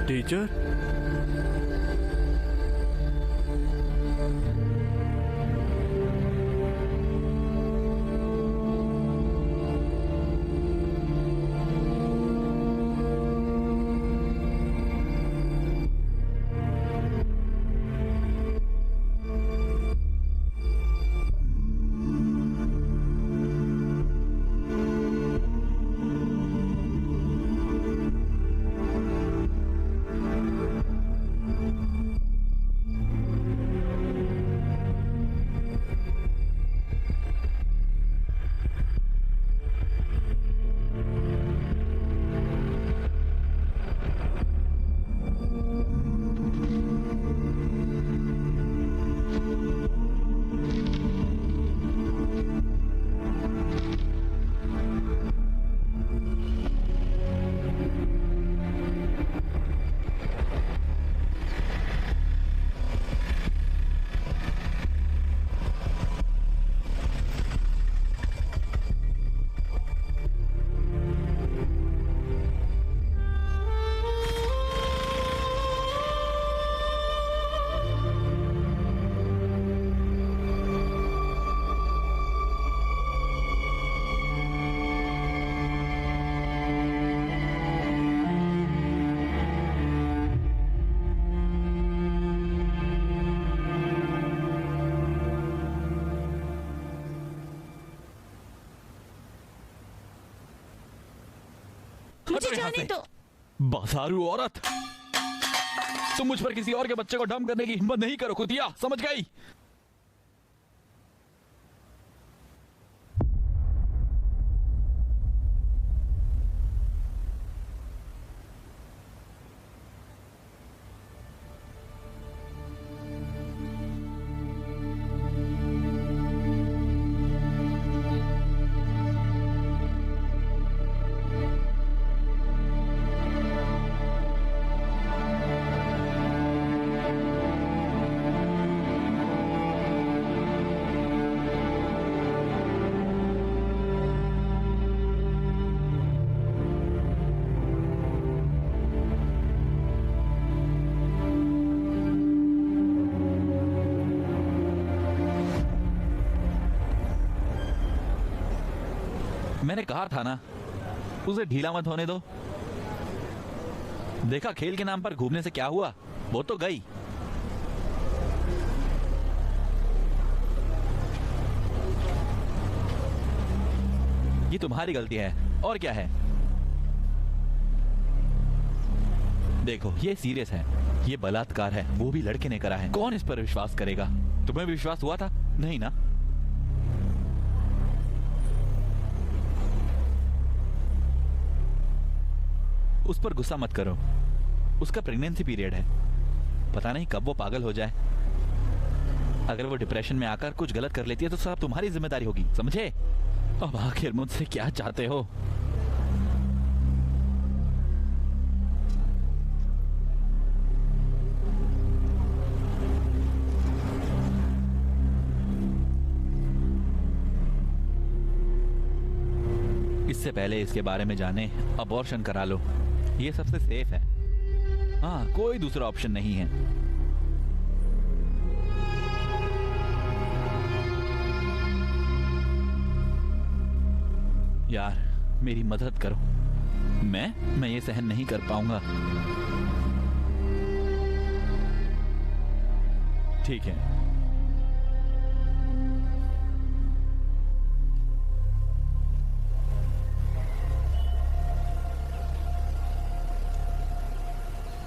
टीचर, मुझे जाने दो। बासारू औरत, तुम मुझ पर किसी और के बच्चे को डंप करने की हिम्मत नहीं करो कुतिया, समझ गई? मैंने कहा था ना, उसे ढीला मत होने दो। देखा खेल के नाम पर घूमने से क्या हुआ, वो तो गई। ये तुम्हारी गलती है और क्या है। देखो ये सीरियस है, ये बलात्कार है, वो भी लड़के ने करा है। कौन इस पर विश्वास करेगा? तुम्हें विश्वास हुआ था? नहीं ना? उस पर गुस्सा मत करो, उसका प्रेगनेंसी पीरियड है, पता नहीं कब वो पागल हो जाए। अगर वो डिप्रेशन में आकर कुछ गलत कर लेती है तो सब तुम्हारी जिम्मेदारी होगी, समझे? अब आखिर मुझसे क्या चाहते हो? इससे पहले इसके बारे में जाने अबॉर्शन करा लो, ये सबसे सेफ है। हाँ, कोई दूसरा ऑप्शन नहीं है। यार मेरी मदद करो, मैं ये सहन नहीं कर पाऊंगा। ठीक है,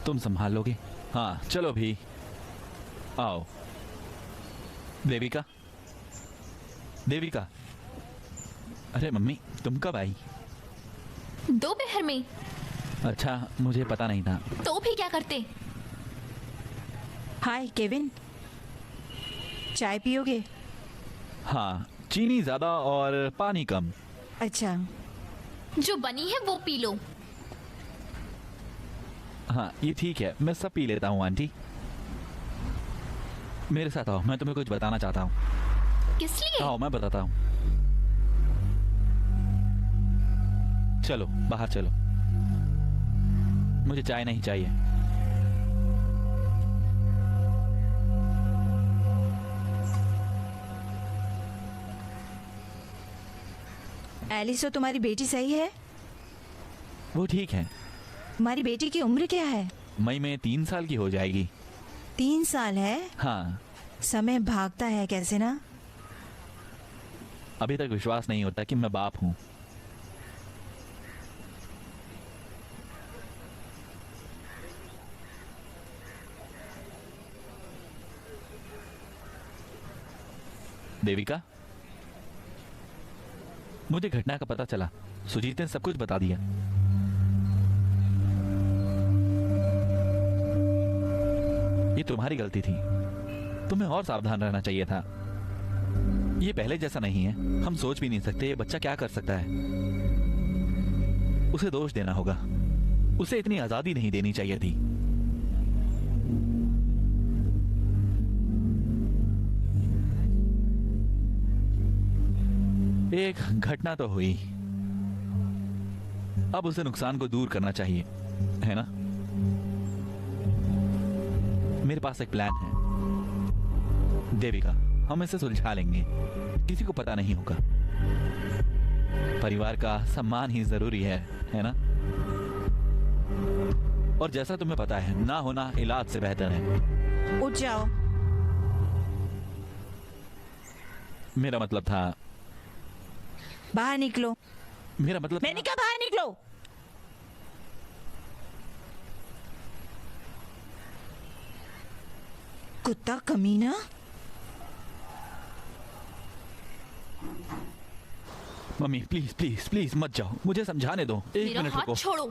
तुम संभाल लोगे? हाँ चलो भी, आओ। देविका, देविका, अरे मम्मी तुम कब आई? दोपहर में। अच्छा, मुझे पता नहीं था। तो भी क्या करते? हाय केविन, चाय पियोगे? हाँ, चीनी ज्यादा और पानी कम। अच्छा, जो बनी है वो पी लो। हाँ ये ठीक है, मैं सब पी लेता हूँ। आंटी मेरे साथ आओ, मैं तुम्हें कुछ बताना चाहता हूँ। किस लिए? आओ मैं बताता हूँ। चलो बाहर चलो, मुझे चाय नहीं चाहिए। एलिस, तुम्हारी बेटी सही है? वो ठीक है। तुम्हारी बेटी की उम्र क्या है? मई में 3 साल की हो जाएगी। 3 साल है? हाँ। समय भागता है कैसे ना। अभी तक विश्वास नहीं होता कि मैं बाप हूं। देविका, मुझे घटना का पता चला, सुजीत ने सब कुछ बता दिया। ये तुम्हारी गलती थी, तुम्हें और सावधान रहना चाहिए था। ये पहले जैसा नहीं है, हम सोच भी नहीं सकते ये बच्चा क्या कर सकता है। उसे दोष देना होगा, उसे इतनी आजादी नहीं देनी चाहिए थी। एक घटना तो हुई, अब उसे नुकसान को दूर करना चाहिए, है ना? मेरे पास एक प्लान है देविका, हम इसे सुलझा लेंगे, किसी को पता नहीं होगा। परिवार का सम्मान ही जरूरी है ना? और जैसा तुम्हें पता है, ना होना इलाज से बेहतर है। उठ जाओ। मेरा मतलब था, बाहर निकलो। मेरा मतलब मैंने कहा बाहर निकलो। कुत्ता कमीना। मम्मी प्लीज प्लीज प्लीज मत जाओ, मुझे समझाने दो। एक मेरा मिनट हाथ रुको। छोड़ो।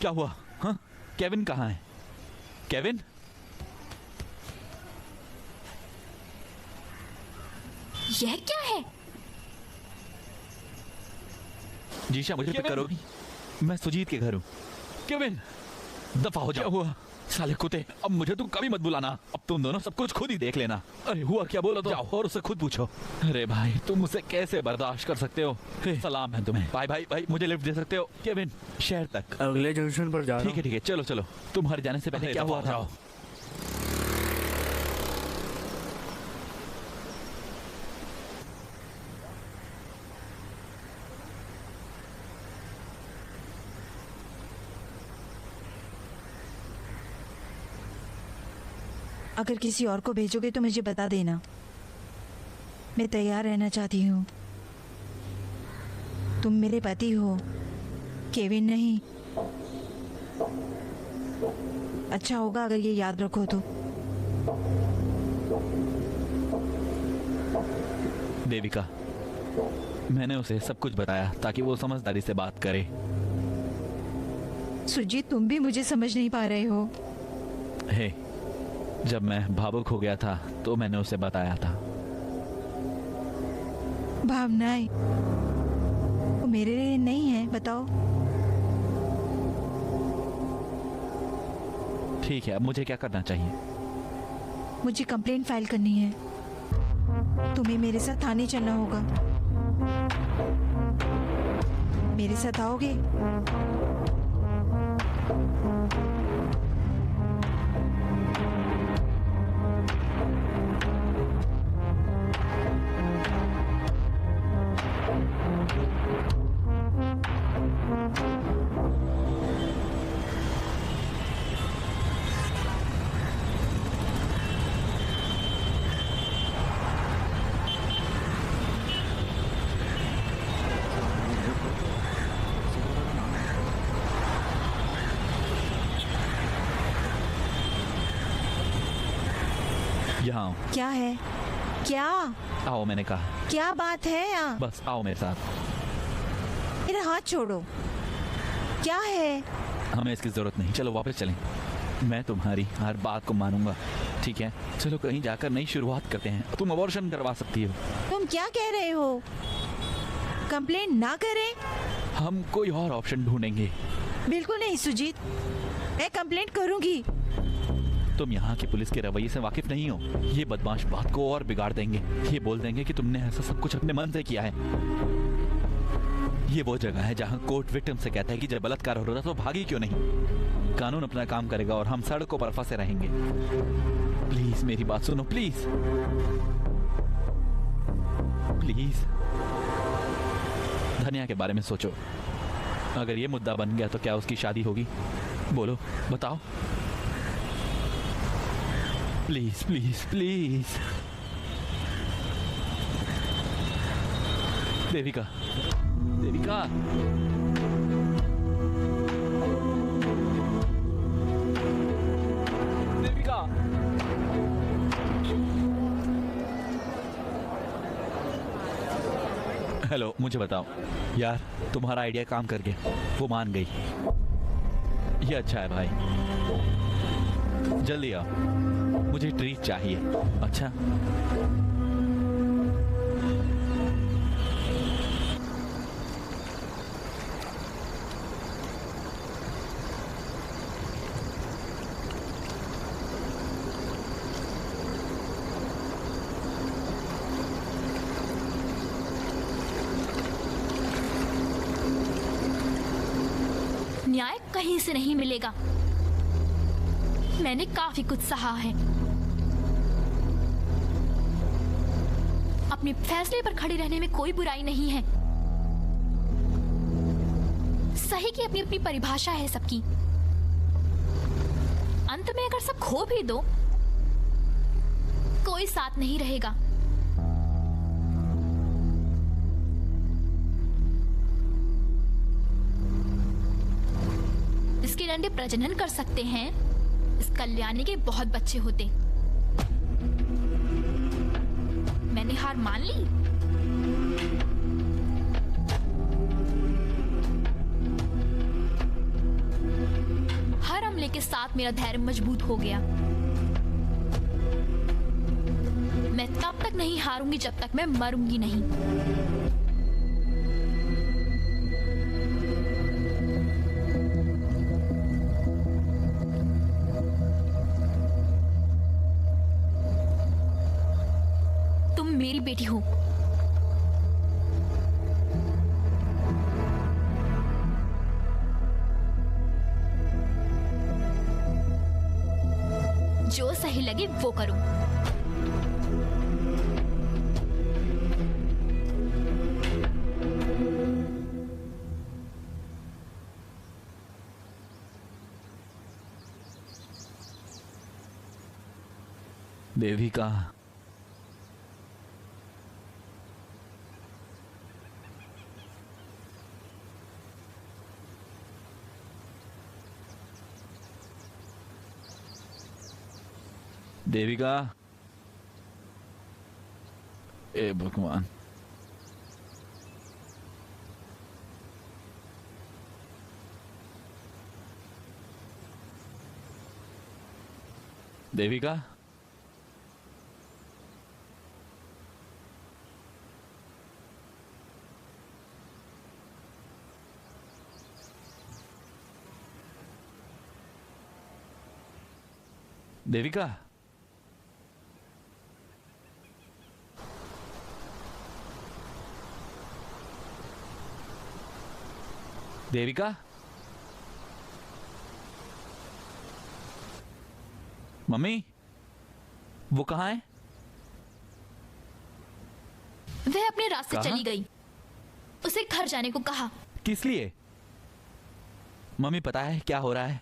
क्या हुआ? हाँ, केविन कहाँ है? केविन? यह क्या है? जीशा मुझे पिक करोगी? मैं सुजीत के घर हूँ। केविन दफा हो जाओ। हुआ साले कुत्ते, अब मुझे तुम कभी मत बुलाना। अब तुम दोनों सब कुछ खुद ही देख लेना। अरे हुआ क्या बोलो तो? जाओ और उससे खुद पूछो। अरे भाई तुम उसे कैसे बर्दाश्त कर सकते हो? सलाम है तुम्हें। भाई भाई भाई मुझे लिफ्ट दे सकते हो? केविन शहर तक। अगले जंक्शन पर जा रहा ठीक है चलो चलो। तुम्हारे जाने से पहले क्या हुआ था? अगर किसी और को भेजोगे तो मुझे बता देना। मैं तैयार रहना चाहती हूँ। तुम मेरे पति हो, केविन नहीं। अच्छा होगा अगर ये याद रखो तो। देविका, मैंने उसे सब कुछ बताया ताकि वो समझदारी से बात करे। सुजीत, तुम भी मुझे समझ नहीं पा रहे हो। हे, जब मैं भावुक हो गया था तो मैंने उसे बताया था। भावनाएं वो मेरे लिए नहीं है, बताओ। ठीक है, अब मुझे क्या करना चाहिए? मुझे कंप्लेंट फाइल करनी है। तुम्हें मेरे साथ थाने चलना होगा। मेरे साथ आओगे? यहाँ क्या है? क्या? आओ, मैंने कहा। क्या बात है? यहाँ बस आओ मेरे साथ। मेरा हाथ छोड़ो। क्या है? हमें इसकी जरूरत नहीं, चलो वापस चलें। मैं तुम्हारी हर बात को मानूंगा, ठीक है? चलो कहीं जाकर नई शुरुआत करते हैं। तुम अबॉर्शन करवा सकती हो। तुम क्या कह रहे हो? कंप्लेंट ना करें? हम कोई और ऑप्शन ढूंढेंगे। बिल्कुल नहीं सुजीत, मैं कंप्लेंट करूंगी। तुम यहाँ की पुलिस के रवैये से वाकिफ नहीं हो। ये बदमाश बात को और बिगाड़ देंगे। ये बोल देंगे कि तुमने ऐसा सब कुछ अपने मन से किया है। ये वो जगह है जहाँ कोर्ट विक्टिम से कहता है कि जब बलात्कार हो रहा था तो भागी क्यों नहीं। कानून अपना काम करेगा और हम सड़कों पर फंसे रहेंगे। प्लीज मेरी बात सुनो, प्लीज प्लीज। धनिया के बारे में सोचो। अगर ये मुद्दा बन गया तो क्या उसकी शादी होगी? बोलो, बताओ। Please please please. Devika, Devika. Devika. Hello, मुझे बताओ यार, तुम्हारा आइडिया काम कर गया। वो मान गई। ये अच्छा है भाई। जल्दी आओ, मुझे ट्रीट चाहिए। अच्छा, न्याय कहीं से नहीं मिलेगा। मैंने काफी कुछ सहा है। अपने फैसले पर खड़े रहने में कोई बुराई नहीं है। सही की अपनी अपनी परिभाषा है सबकी। अंत में अगर सब खो भी दो, कोई साथ नहीं रहेगा। इसके डंडे प्रजनन कर सकते हैं, इस कल्याणी के बहुत बच्चे होते। मैंने हार मान ली। हर हमले के साथ मेरा धैर्य मजबूत हो गया। मैं तब तक नहीं हारूंगी जब तक मैं मरूंगी नहीं। तुम मेरी बेटी हो। जो सही लगे वो करो। देविका, देविका, ए भगवान, देविका, देविका, देविका, मम्मी, वो कहाँ है? वह अपने रास्ते चली गई। उसे घर जाने को कहा। किस लिए? मम्मी, पता है क्या हो रहा है?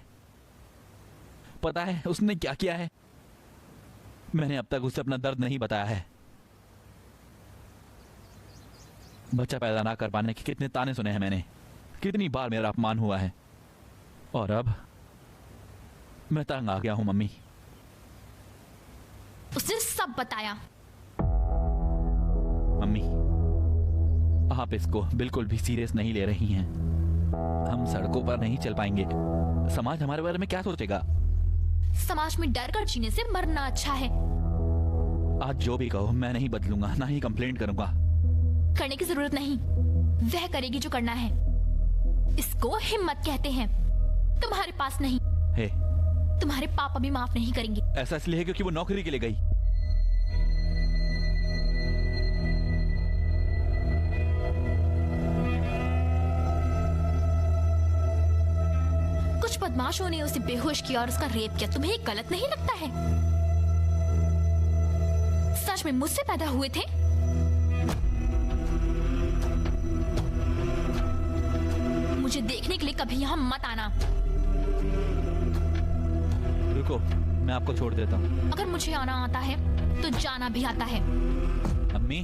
पता है उसने क्या किया है? मैंने अब तक उसे अपना दर्द नहीं बताया है। बच्चा पैदा ना कर पाने के कितने ताने सुने हैं मैंने, कितनी बार मेरा अपमान हुआ है, और अब मैं तंग आ गया हूं मम्मी। उसने सब बताया। मम्मी, आप इसको बिल्कुल भी सीरियस नहीं ले रही हैं। हम सड़कों पर नहीं चल पाएंगे। समाज हमारे बारे में क्या सोचेगा? समाज में डर कर जीने से मरना अच्छा है। आज जो भी कहो, मैं नहीं बदलूंगा, ना ही कंप्लेंट करूंगा। करने की जरूरत नहीं, वह करेगी जो करना है। इसको हिम्मत कहते हैं। तुम्हारे पास नहीं। हे, तुम्हारे पापा भी माफ नहीं करेंगे। ऐसा इसलिए है क्योंकि वो नौकरी के लिए गई। कुछ बदमाशों ने उसे बेहोश किया और उसका रेप किया। तुम्हें गलत नहीं लगता है? सच में मुझसे पैदा हुए थे? मुझे देखने के लिए कभी यहाँ मत आना। रुको, मैं आपको छोड़ देता हूँ। अगर मुझे आना आता है तो जाना भी आता है। अम्मी,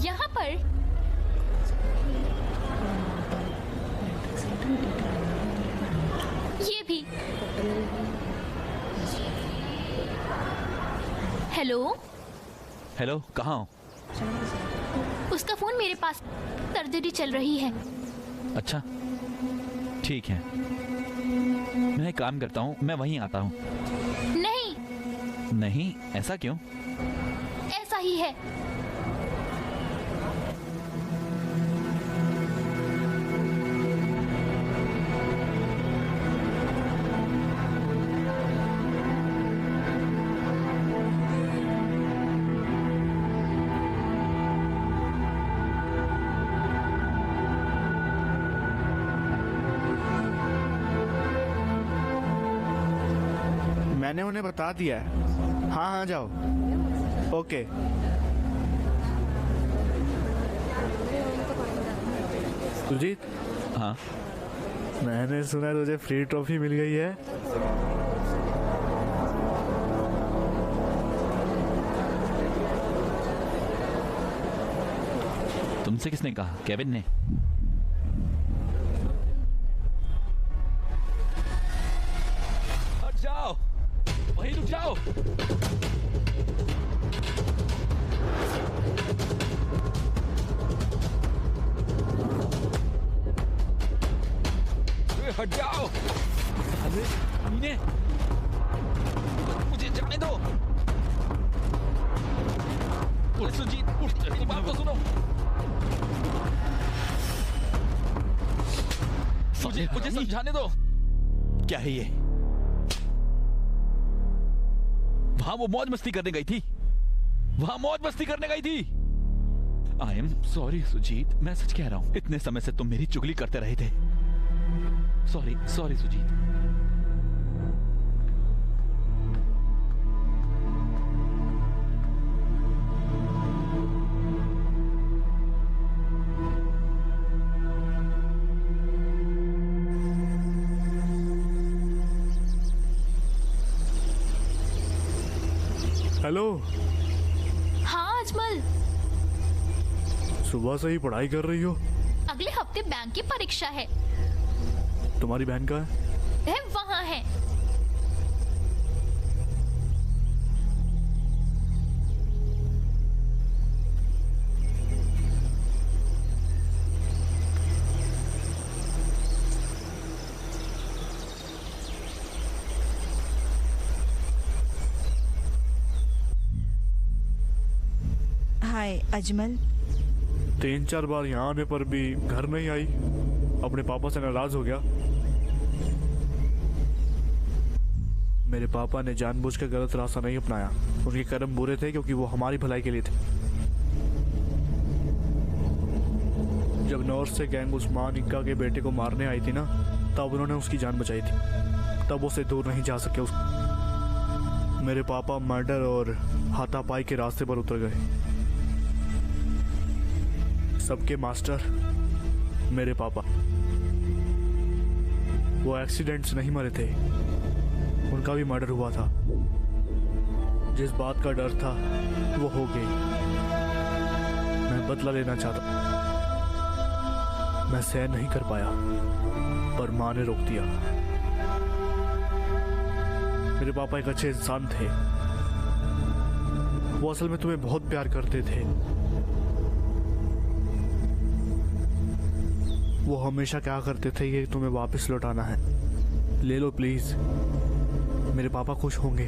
यहाँ पर ये भी। हेलो हेलो, कहाँ हो? उसका फोन मेरे पास, सर्जरी चल रही है। अच्छा, ठीक है, मैं एक काम करता हूँ, मैं वहीं आता हूँ। नहीं। नहीं, ऐसा क्यों? ऐसा ही है। मैंने उन्हें बता दिया है। हाँ हाँ, जाओ। ओके। सुजीत, हाँ, मैंने सुना तुझे फ्री ट्रॉफी मिल गई है। तुमसे किसने कहा? केविन ने। हट जाओ, वहीं रुक जाओ। हट जाओ। अरे मीने, मुझे जाने दो। सुजीत, मेरी बात तो सुनो। मुझे समझाने दो। क्या है ये? वहां वो मौज मस्ती करने गई थी। वहां मौज मस्ती करने गई थी। आई एम सॉरी सुजीत, मैं सच कह रहा हूं। इतने समय से तुम मेरी चुगली करते रहे थे। Sorry sorry Sujit. हेलो। हाँ अजमल, सुबह से ही पढ़ाई कर रही हो? अगले हफ्ते बैंक की परीक्षा है। तुम्हारी बहन कहाँ है? वहाँ है। हाय अजमल। 3-4 बार यहाँ आने पर भी घर नहीं आई। अपने पापा से नाराज हो गया। मेरे पापा ने जानबूझकर गलत रास्ता नहीं अपनाया। उनके कर्म बुरे थे क्योंकि वो हमारी भलाई के लिए थे। जब नॉर्थ से गैंग उस्मान इक्का के बेटे को मारने आई थी ना, तब उन्होंने उसकी जान बचाई थी। तब उसे दूर नहीं जा सके। मेरे पापा मर्डर और हाथापाई के रास्ते पर उतर गए। सबके मास्टर मेरे पापा। वो एक्सीडेंट से नहीं मरे थे, उनका भी मर्डर हुआ था। जिस बात का डर था वो हो गई। मैं बदला लेना चाहता, मैं सहन नहीं कर पाया, पर माँ ने रोक दिया। मेरे पापा एक अच्छे इंसान थे। वो असल में तुम्हें बहुत प्यार करते थे। वो हमेशा क्या करते थे, ये तुम्हें वापस लौटाना है। ले लो प्लीज, मेरे पापा खुश होंगे।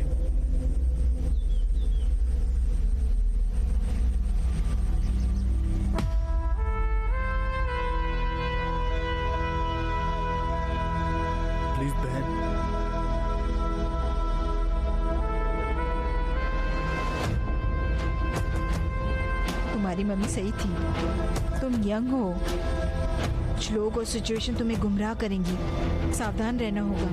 प्लीज बहन। तुम्हारी मम्मी सही थी। तुम यंग हो, कुछ लोग और सिचुएशन तुम्हें गुमराह करेंगी। सावधान रहना होगा।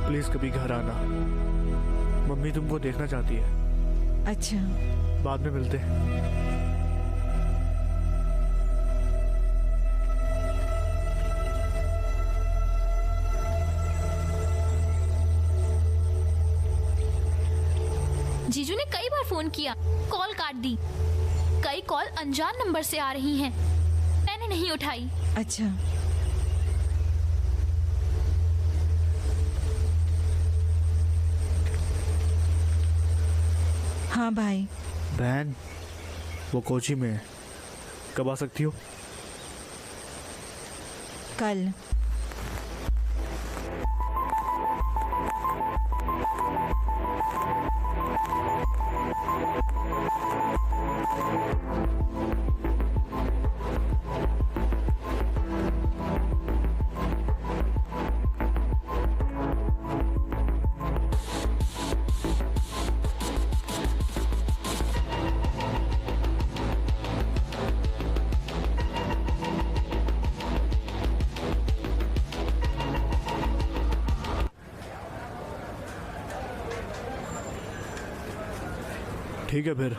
प्लीज कभी घर आना, मम्मी तुमको देखना चाहती है। अच्छा, बाद में मिलते हैं। जीजू ने कई बार फोन किया, कॉल काट दी। कई कॉल अनजान नंबर से आ रही हैं, मैंने नहीं उठाई। अच्छा। हाँ भाई। बहन, वो कोची में है, कब आ सकती हो? कल। ठीक है फिर।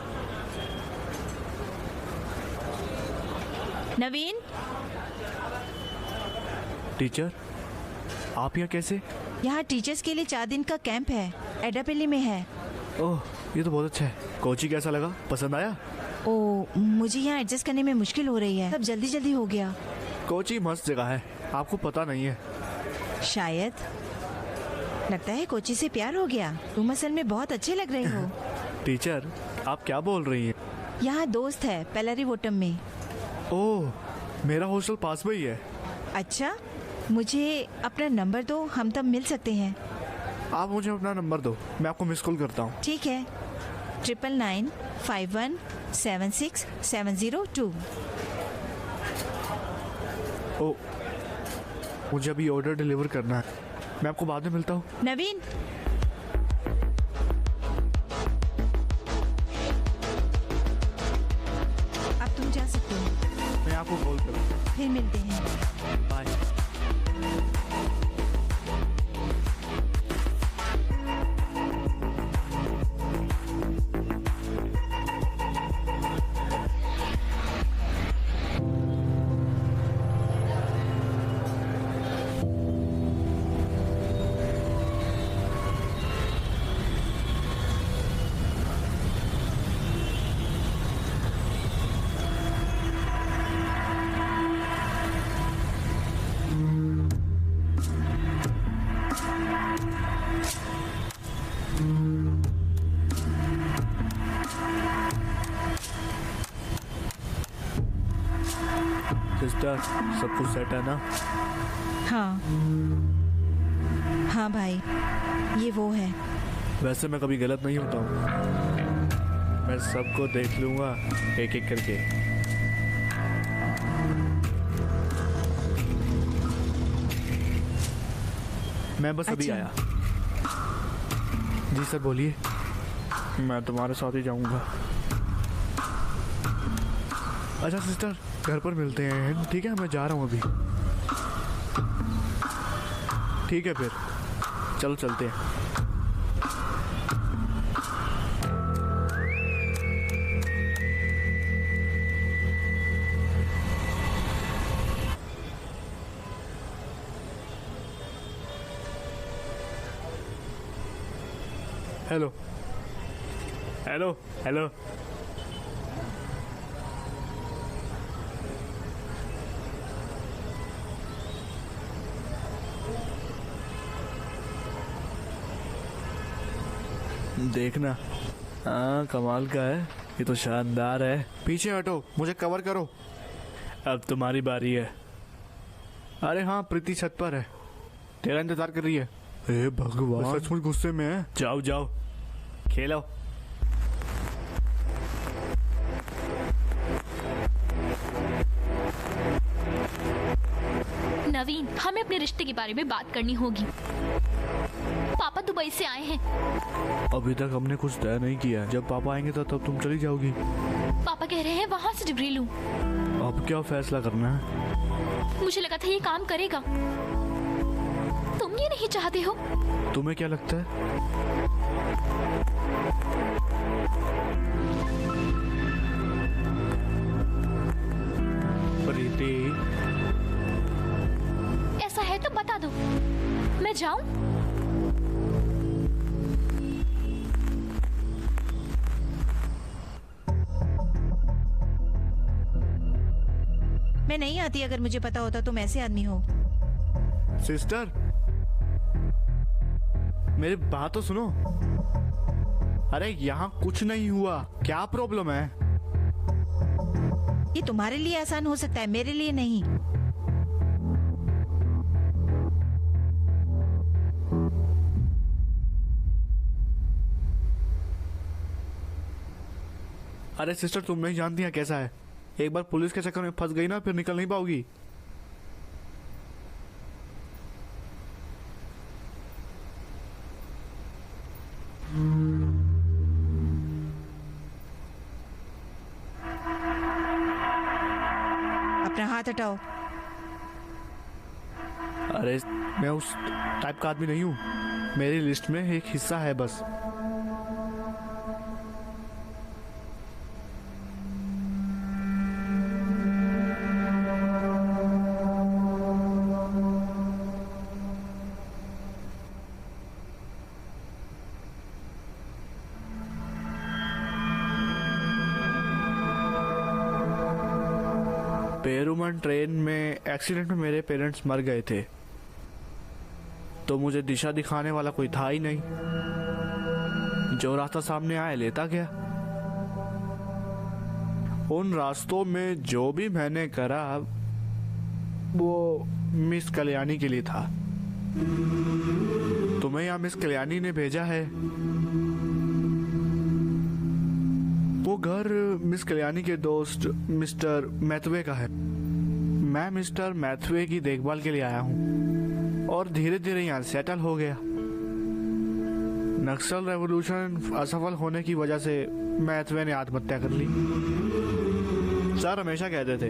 नवीन। टीचर, आप यहाँ कैसे? यहाँ टीचर्स के लिए 4 दिन का कैंप है, एडापल्ली में है। ओह, ये तो बहुत अच्छा है। कोची कैसा लगा, पसंद आया? ओह, मुझे यहाँ एडजस्ट करने में मुश्किल हो रही है, सब जल्दी जल्दी हो गया। कोची मस्त जगह है, आपको पता नहीं है। शायद। लगता है कोची से प्यार हो गया। तुम असल में बहुत अच्छे लग रहे हो। टीचर, आप क्या बोल रही हैं? यहाँ दोस्त है पेलारीवोटम में। ओह, मेरा हॉस्टल पास में ही है। अच्छा, मुझे अपना नंबर दो, हम तब मिल सकते हैं। आप मुझे अपना नंबर दो, मैं आपको मिस कॉल करता हूँ। ठीक है, 9991767002। ओ, मुझे अभी ऑर्डर डिलीवर करना है, मैं आपको बाद में मिलता हूँ। नवीन, अब तुम जा सकते हो। मैं आपको कॉल करूँ। फिर मिलते हैं। बाय। सिस्टर, सब कुछ सेट है ना? हाँ हाँ भाई, ये वो है। वैसे मैं कभी गलत नहीं होता हूँ, मैं सबको देख लूंगा एक एक करके। मैं बस अभी अच्छा। आया। जी सर, बोलिए। मैं तुम्हारे साथ ही जाऊंगा। अच्छा सिस्टर, घर पर मिलते हैं, ठीक है? मैं जा रहा हूँ अभी। ठीक है, फिर चलो चलते हैं। Hello hello hello. देखना, हाँ कमाल का है, ये तो शानदार है। पीछे हटो, मुझे कवर करो। अब तुम्हारी बारी है। अरे हाँ, प्रीति छत पर है, तेरा इंतजार कर रही है। हे भगवान, सचमुच गुस्से में है। जाओ जाओ, खेलो। नवीन, हमें अपने रिश्ते के बारे में बात करनी होगी। पापा दुबई से आए हैं। अभी तक हमने कुछ तय नहीं किया, जब पापा आएंगे तो तब तुम चली जाओगी। पापा कह रहे हैं वहाँ से डिग्री लूं। अब क्या फैसला करना है? मुझे लगा था ये काम करेगा। तुम ये नहीं चाहते हो? तुम्हें क्या लगता है? प्रीति, ऐसा है तो बता दो, मैं जाऊं? मैं नहीं आती अगर मुझे पता होता तुम ऐसे आदमी हो। सिस्टर, मेरी बात तो सुनो। अरे यहाँ कुछ नहीं हुआ, क्या प्रॉब्लम है? ये तुम्हारे लिए आसान हो सकता है, मेरे लिए नहीं। अरे सिस्टर, तुम नहीं जानती हैं कैसा है। एक बार पुलिस के चक्कर में फंस गई ना, फिर निकल नहीं पाओगी। अपना हाथ हटाओ। अरे मैं उस टाइप का आदमी नहीं हूँ, मेरी लिस्ट में एक हिस्सा है बस। पेरुमन ट्रेन में एक्सीडेंट में मेरे पेरेंट्स मर गए थे, तो मुझे दिशा दिखाने वाला कोई था ही नहीं। जो रास्ता सामने आया लेता गया। उन रास्तों में जो भी मैंने करा वो मिस कल्याणी के लिए था। तुम्हें यहाँ मिस कल्याणी ने भेजा है। वो घर मिस कल्याणी के दोस्त मिस्टर मैथवे का है। मैं मिस्टर मैथवे की देखभाल के लिए आया हूँ और धीरे धीरे यहाँ सेटल हो गया। नक्सल रेवोल्यूशन असफल होने की वजह से मैथवे ने आत्महत्या कर ली। सर हमेशा कहते थे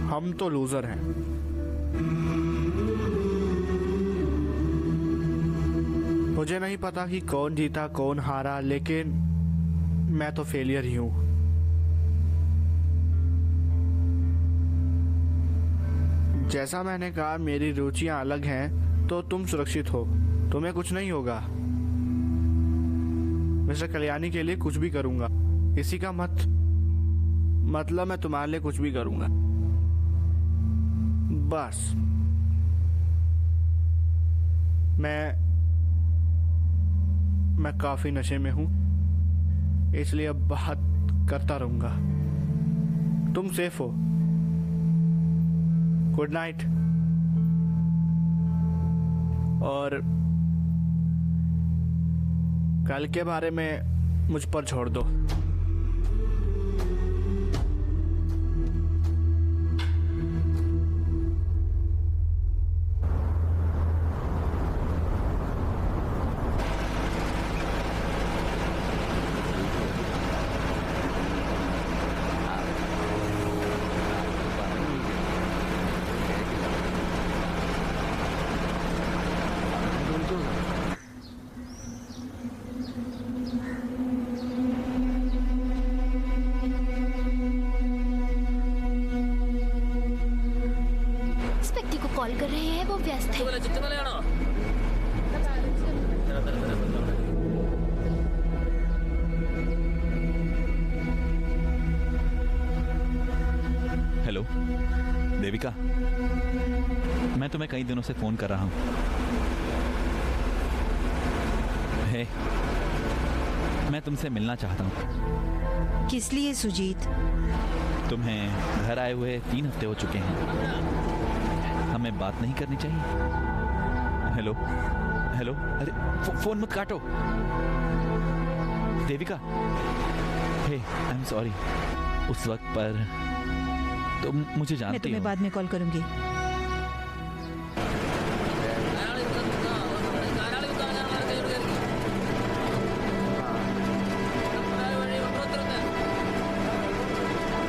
हम तो लूजर हैं। मुझे नहीं पता कि कौन जीता कौन हारा, लेकिन मैं तो फेलियर ही हूं। जैसा मैंने कहा मेरी रुचियां अलग हैं, तो तुम सुरक्षित हो, तुम्हें कुछ नहीं होगा। मिस्टर कल्याणी के लिए कुछ भी करूंगा। इसी का मतलब मैं तुम्हारे लिए कुछ भी करूंगा। बस मैं काफी नशे में हूं, इसलिए अब बात करता रहूंगा। तुम सेफ हो। Good night. और कल के बारे में मुझ पर छोड़ दो। कॉल कर रहे हैं, वो व्यस्त है। हेलो देविका, मैं तुम्हें कई दिनों से फोन कर रहा हूं। हे, मैं तुमसे मिलना चाहता हूं। किस लिए सुजीत? तुम्हें घर आए हुए 3 हफ्ते हो चुके हैं। हमें बात नहीं करनी चाहिए? हेलो हेलो, अरे फोन मत काटो। देविका, हे आई एम सॉरी। उस वक्त पर तुम मुझे जानती हो। मैं तुम्हें बाद में कॉल करूंगी।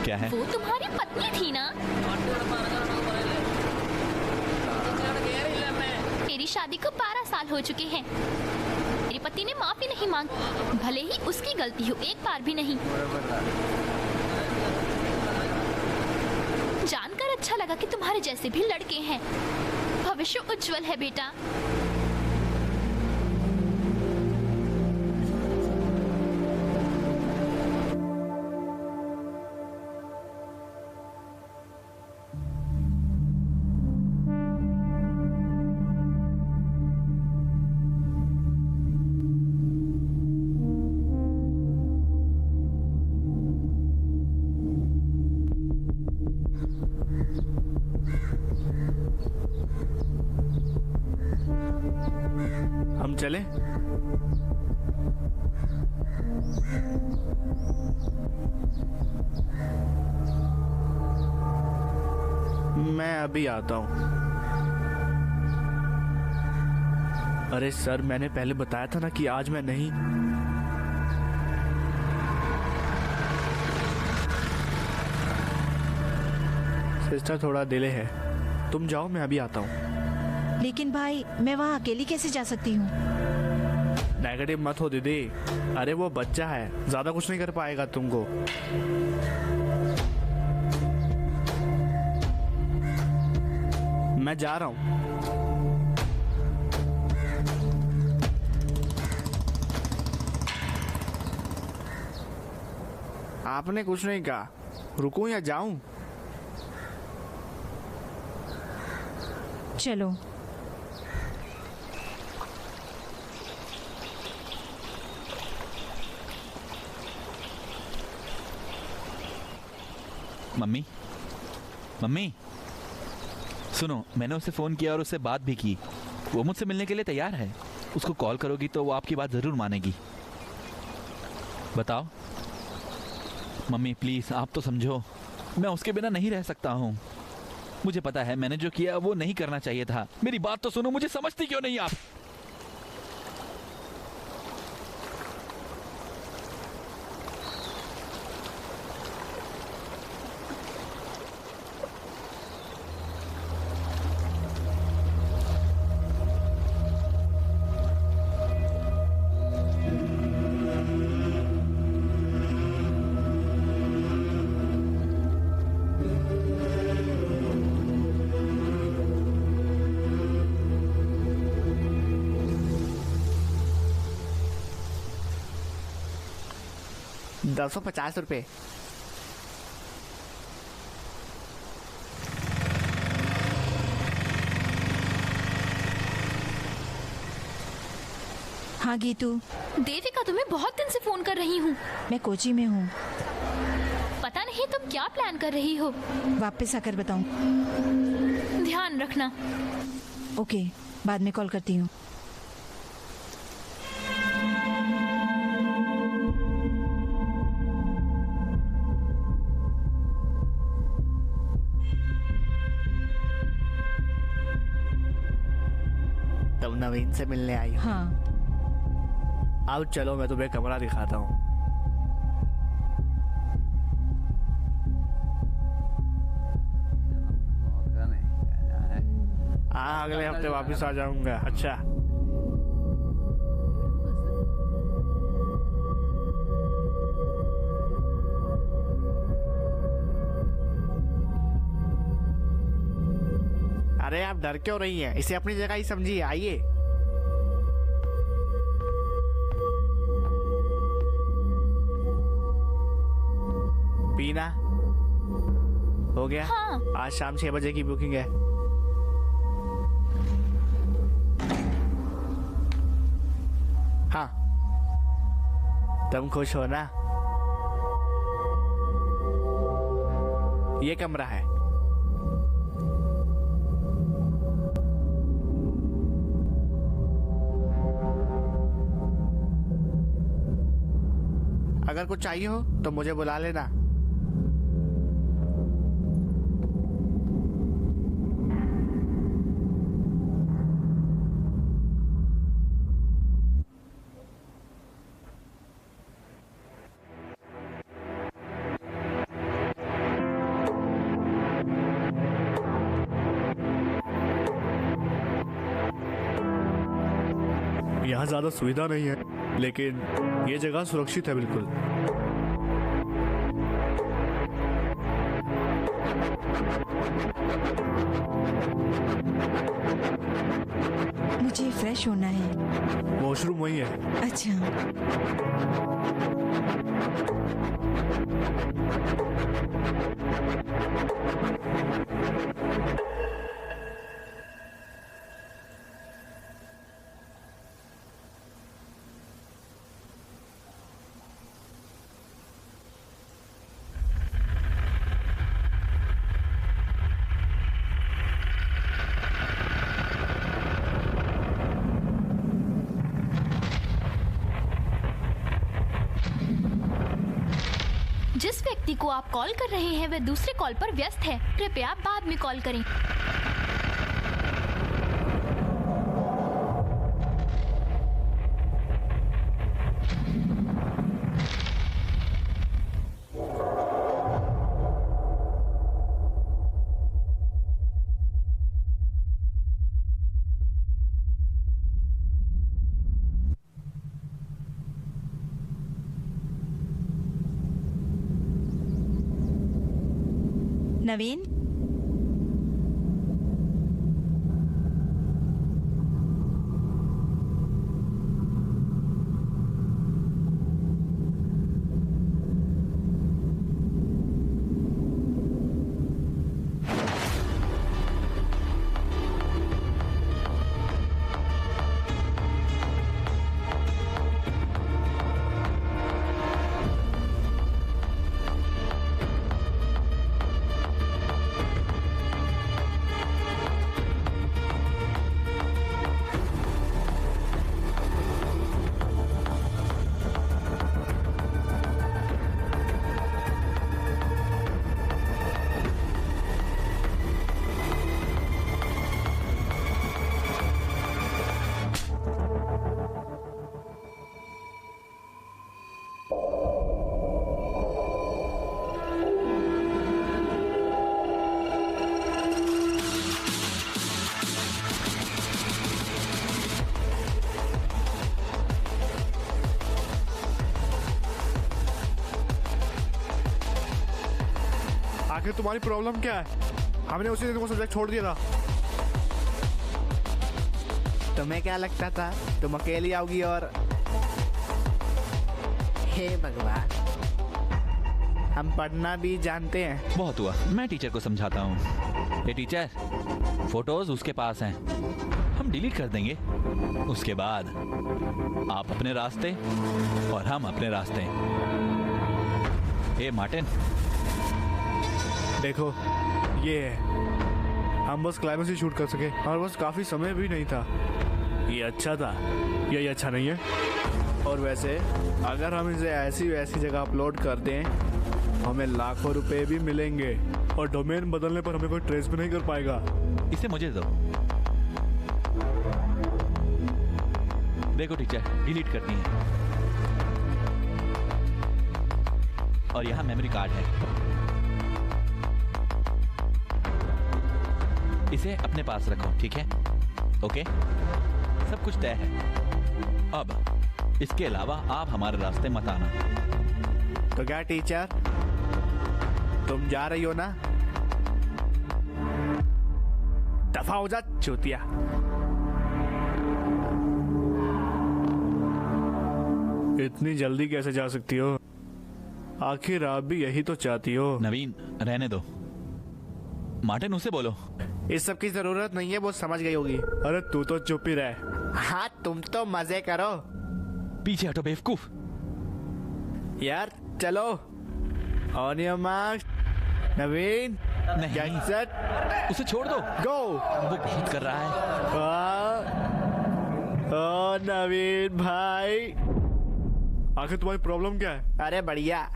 क्या है? वो तुम्हारी पत्नी थी ना? मेरी शादी को 12 साल हो चुके हैं। मेरे पति ने माफी नहीं मांगी, भले ही उसकी गलती हो, एक बार भी नहीं। जानकर अच्छा लगा कि तुम्हारे जैसे भी लड़के हैं। भविष्य उज्जवल है बेटा। चले? मैं अभी आता हूं। अरे सर, मैंने पहले बताया था ना कि आज मैं नहीं। सिस्टर थोड़ा डिले है, तुम जाओ, मैं अभी आता हूं। लेकिन भाई, मैं वहाँ अकेली कैसे जा सकती हूँ? नेगेटिव मत हो दीदी। अरे वो बच्चा है, ज्यादा कुछ नहीं कर पाएगा तुमको। मैं जा रहा हूँ। आपने कुछ नहीं कहा, रुकूं या जाऊं? चलो। मम्मी, मम्मी, सुनो, मैंने उसे फोन किया और उससे बात भी की। वो मुझसे मिलने के लिए तैयार है। उसको कॉल करोगी तो वो आपकी बात जरूर मानेगी। बताओ मम्मी, प्लीज आप तो समझो, मैं उसके बिना नहीं रह सकता हूँ। मुझे पता है मैंने जो किया वो नहीं करना चाहिए था। मेरी बात तो सुनो, मुझे समझती क्यों नहीं आप? ₹250। हाँ गीतू, देविका, तुम्हें बहुत दिन से फोन कर रही हूँ। मैं कोची में हूँ। पता नहीं तुम क्या प्लान कर रही हो। वापस आकर बताऊँ? ध्यान रखना। ओके, बाद में कॉल करती हूँ। तुम नवीन से मिलने आई हो? हाँ। अब चलो मैं तुम्हें कमरा दिखाता हूँ। हाँ, अगले हफ्ते वापस आ जाऊंगा। अच्छा, अरे आप डर क्यों रही हैं? इसे अपनी जगह ही समझिए। आइए। पीना हो गया? हाँ। आज शाम 6 बजे की बुकिंग है। हाँ, तुम खुश हो ना? ये कमरा है। अगर कुछ चाहिए हो तो मुझे बुला लेना। यहाँ ज्यादा सुविधा नहीं है, लेकिन ये जगह सुरक्षित है बिल्कुल। मुझे फ्रेश होना है। वॉशरूम वही है। अच्छा। जिस व्यक्ति को आप कॉल कर रहे हैं वह दूसरे कॉल पर व्यस्त है। कृपया बाद में कॉल करें। नवीन, आखिर तुम्हारी प्रॉब्लम क्या है? हमने उसी दिन तुमको सब्जेक्ट छोड़ दिया था। तुम्हें क्या लगता था तुम अकेली आओगी और हे भगवान, हम पढ़ना भी जानते हैं। बहुत हुआ, मैं टीचर को समझाता हूँ। ये टीचर, फोटोज उसके पास हैं, हम डिलीट कर देंगे। उसके बाद आप अपने रास्ते और हम अपने रास्ते। ए मार्टिन, देखो ये है, हम बस क्लाइमेक्स ही शूट कर सके, हमारे पास काफी समय भी नहीं था। ये अच्छा था, ये अच्छा नहीं है। और वैसे अगर हम इसे ऐसी वैसी जगह अपलोड कर दें, हमें लाखों रुपए भी मिलेंगे और डोमेन बदलने पर हमें कोई ट्रेस भी नहीं कर पाएगा। इसे मुझे दो। देखो टीचर, डिलीट करनी है और यहाँ मेमोरी कार्ड है, इसे अपने पास रखो, ठीक है? ओके, सब कुछ तय है। अब इसके अलावा आप हमारे रास्ते मत आना। तो क्या टीचर, तुम जा रही हो ना? दफा हो जा चूतिया। इतनी जल्दी कैसे जा सकती हो? आखिर आप भी यही तो चाहती हो। नवीन, रहने दो। मार्टिन, उसे बोलो। इस सब की जरूरत नहीं है, वो समझ गई होगी। अरे तू तो चुप ही रह। हाँ, तुम तो मजे करो। पीछे हटो बेवकूफ। यार चलो, ऑन योर मार्क्स, नवीन, नहीं, गेट सेट, उसे छोड़ दो। गो। वो बहुत कर रहा है। ओ नवीन भाई, आखिर तुम्हारी प्रॉब्लम क्या है? अरे बढ़िया।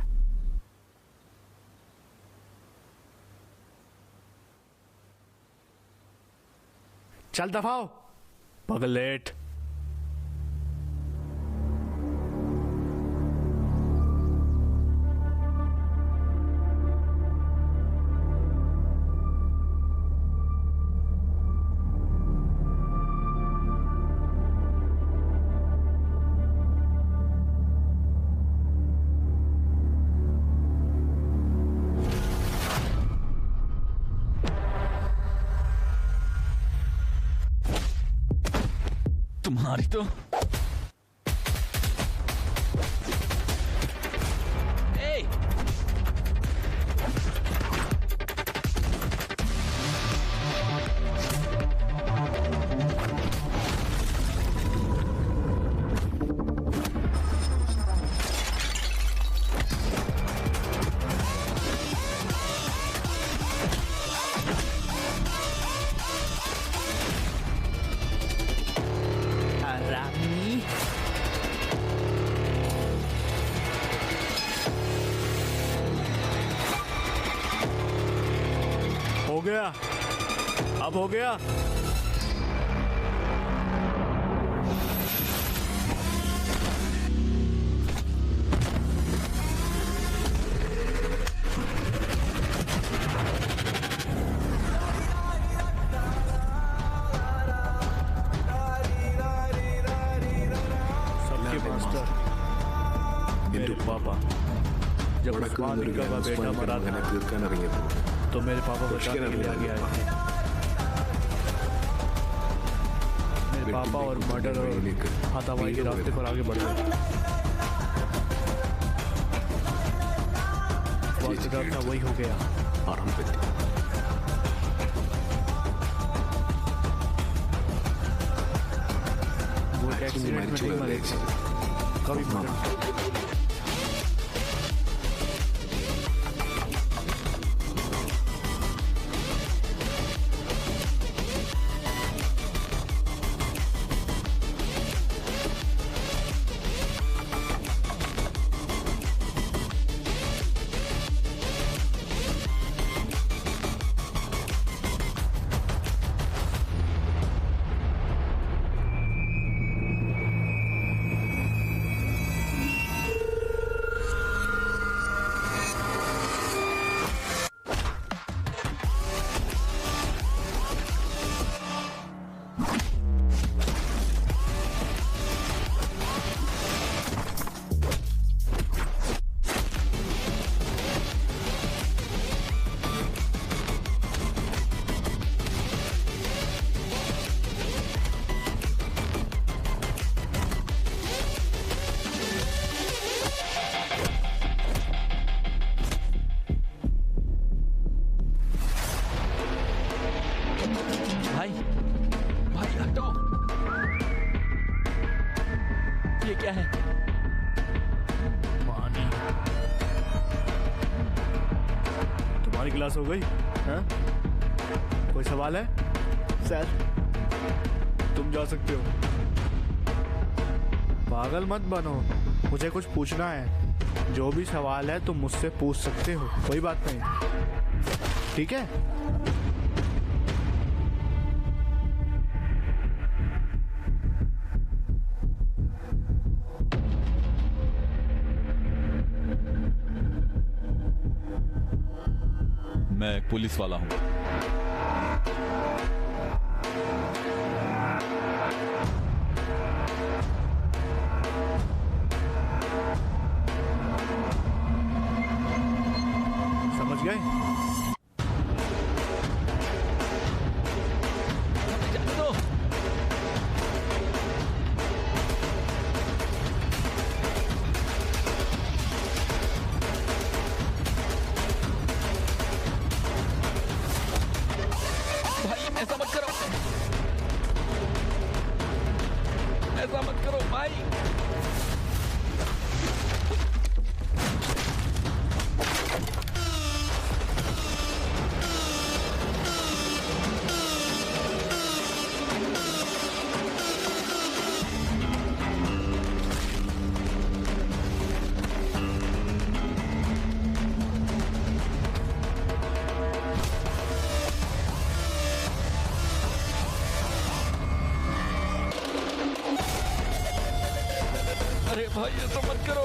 चल दफाओ पगलेट। तुम्हारी तो हो गया, अब हो गया। सबके मास्टर मेरे पापा। जब उस्मान इनका का बेटा मरा था तो मेरे पापा बचाने के लिए आगे आए थे। मेरे पापा और मर्डर और हाथापाई के रास्ते पर आगे बढ़ गए। वक्त था वही हो गया। वो एक्सीडेंट में नहीं मरे थे, कभी मरे। भाई भाई हटो, ये क्या है? पानी। तुम्हारी क्लास हो गई? हाँ? कोई सवाल है? सर तुम जा सकते हो। पागल मत बनो, मुझे कुछ पूछना है। जो भी सवाल है तुम मुझसे पूछ सकते हो, कोई बात नहीं, ठीक है? मैं एक पुलिस वाला हूँ। समझ गए? जाने दो। भाई ऐसा मत करो, ऐसा मत करो भाई। अरे भाई ऐसा मत करो।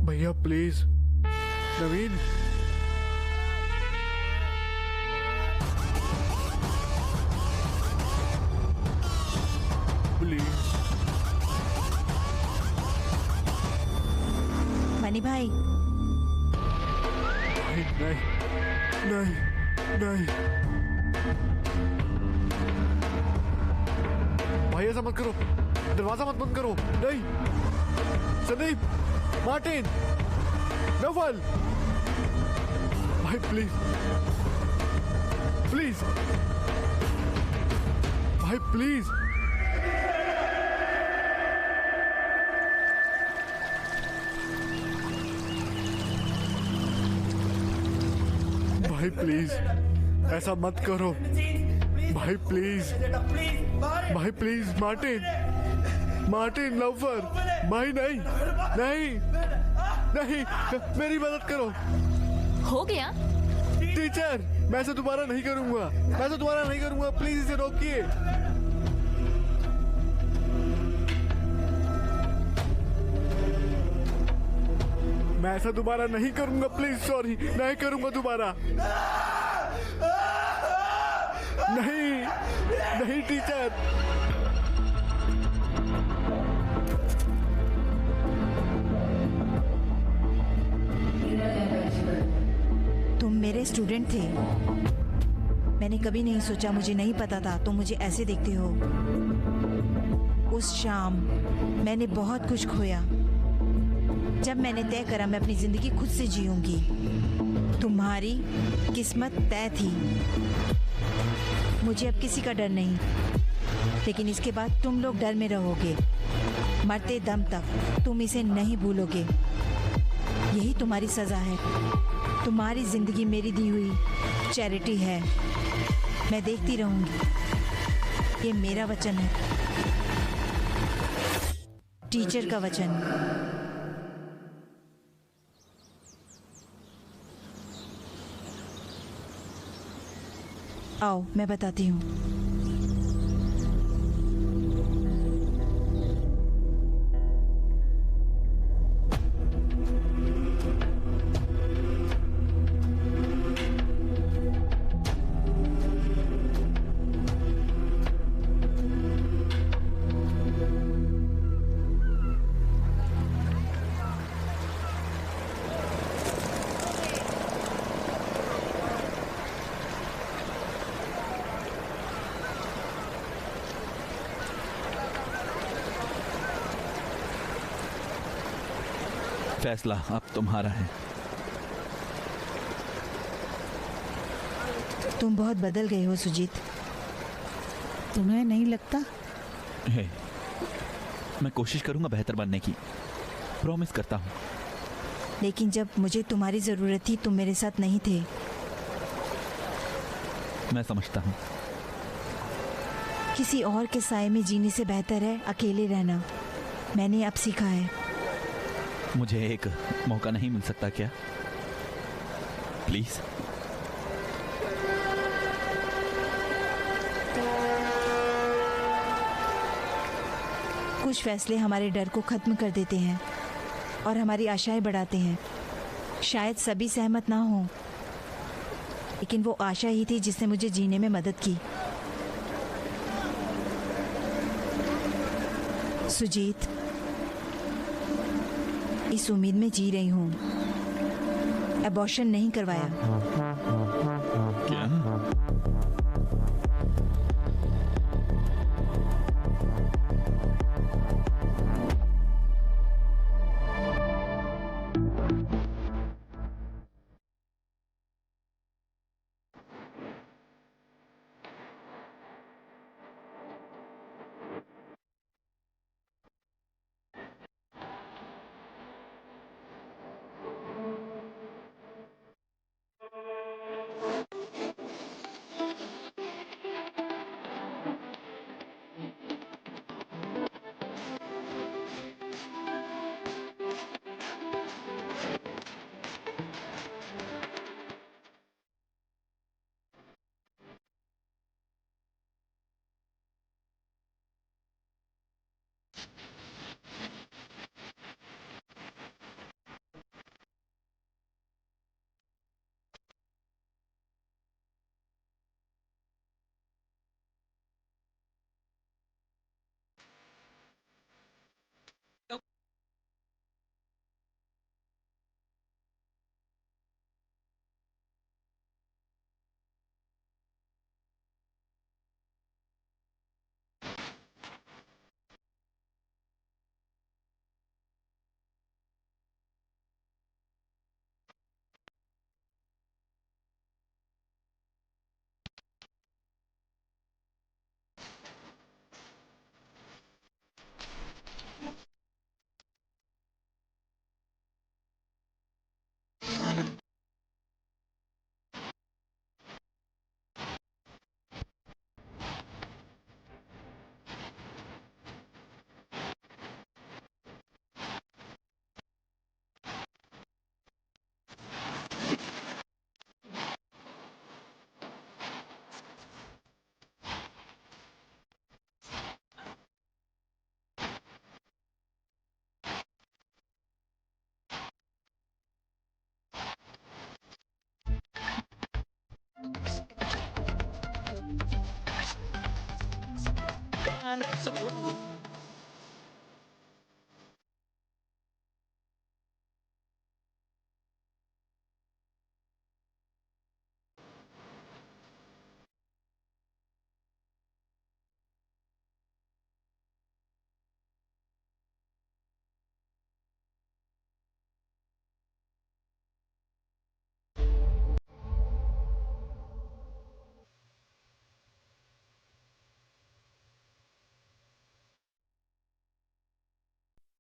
भैया प्लीज, नवीन प्लीज। मनी भाई, नहीं नहीं नहीं भाई ऐसा मत करो, दरवाजा मत बंद करो। नहीं संदीप, मार्टिन, नवल, भाई प्लीज प्लीज भाई प्लीज। भाई प्लीज ऐसा मत करो भाई प्लीज, भाई प्लीज। मार्टिन, मार्टिन, लवर, भाई नहीं नहीं नहीं, मेरी मदद करो। हो गया? टीचर मैं ऐसा दोबारा नहीं करूंगा, मैं ऐसा दोबारा नहीं करूंगा, प्लीज इसे रोकिए। मैं ऐसा दोबारा नहीं करूंगा, प्लीज, सॉरी, नहीं करूंगा दोबारा। नहीं नहीं टीचर। तुम मेरे स्टूडेंट थे। मैंने कभी नहीं सोचा, मुझे नहीं पता था तुम मुझे ऐसे देखते हो। उस शाम मैंने बहुत कुछ खोया। जब मैंने तय करा मैं अपनी जिंदगी खुद से जीऊंगी, तुम्हारी किस्मत तय थी। मुझे अब किसी का डर नहीं, लेकिन इसके बाद तुम लोग डर में रहोगे। मरते दम तक तुम इसे नहीं भूलोगे। यही तुम्हारी सजा है। तुम्हारी जिंदगी मेरी दी हुई चैरिटी है। मैं देखती रहूंगी। ये मेरा वचन है, टीचर का वचन। आओ मैं बताती हूँ। फैसला अब तुम्हारा है। तुम बहुत बदल गए हो सुजीत। तुम्हें नहीं लगता? हे, मैं कोशिश करूंगा बेहतर बनने की, प्रॉमिस करता हूँ। लेकिन जब मुझे तुम्हारी जरूरत थी तुम मेरे साथ नहीं थे। मैं समझता हूँ। किसी और के साए में जीने से बेहतर है अकेले रहना। मैंने अब सीखा है। मुझे एक मौका नहीं मिल सकता क्या? प्लीज। कुछ फैसले हमारे डर को खत्म कर देते हैं और हमारी आशाएं बढ़ाते हैं। शायद सभी सहमत ना हो, लेकिन वो आशा ही थी जिसने मुझे जीने में मदद की। सुजीत, इस उम्मीद में जी रही हूँ। अबॉर्शन नहीं करवाया। क्या? and support.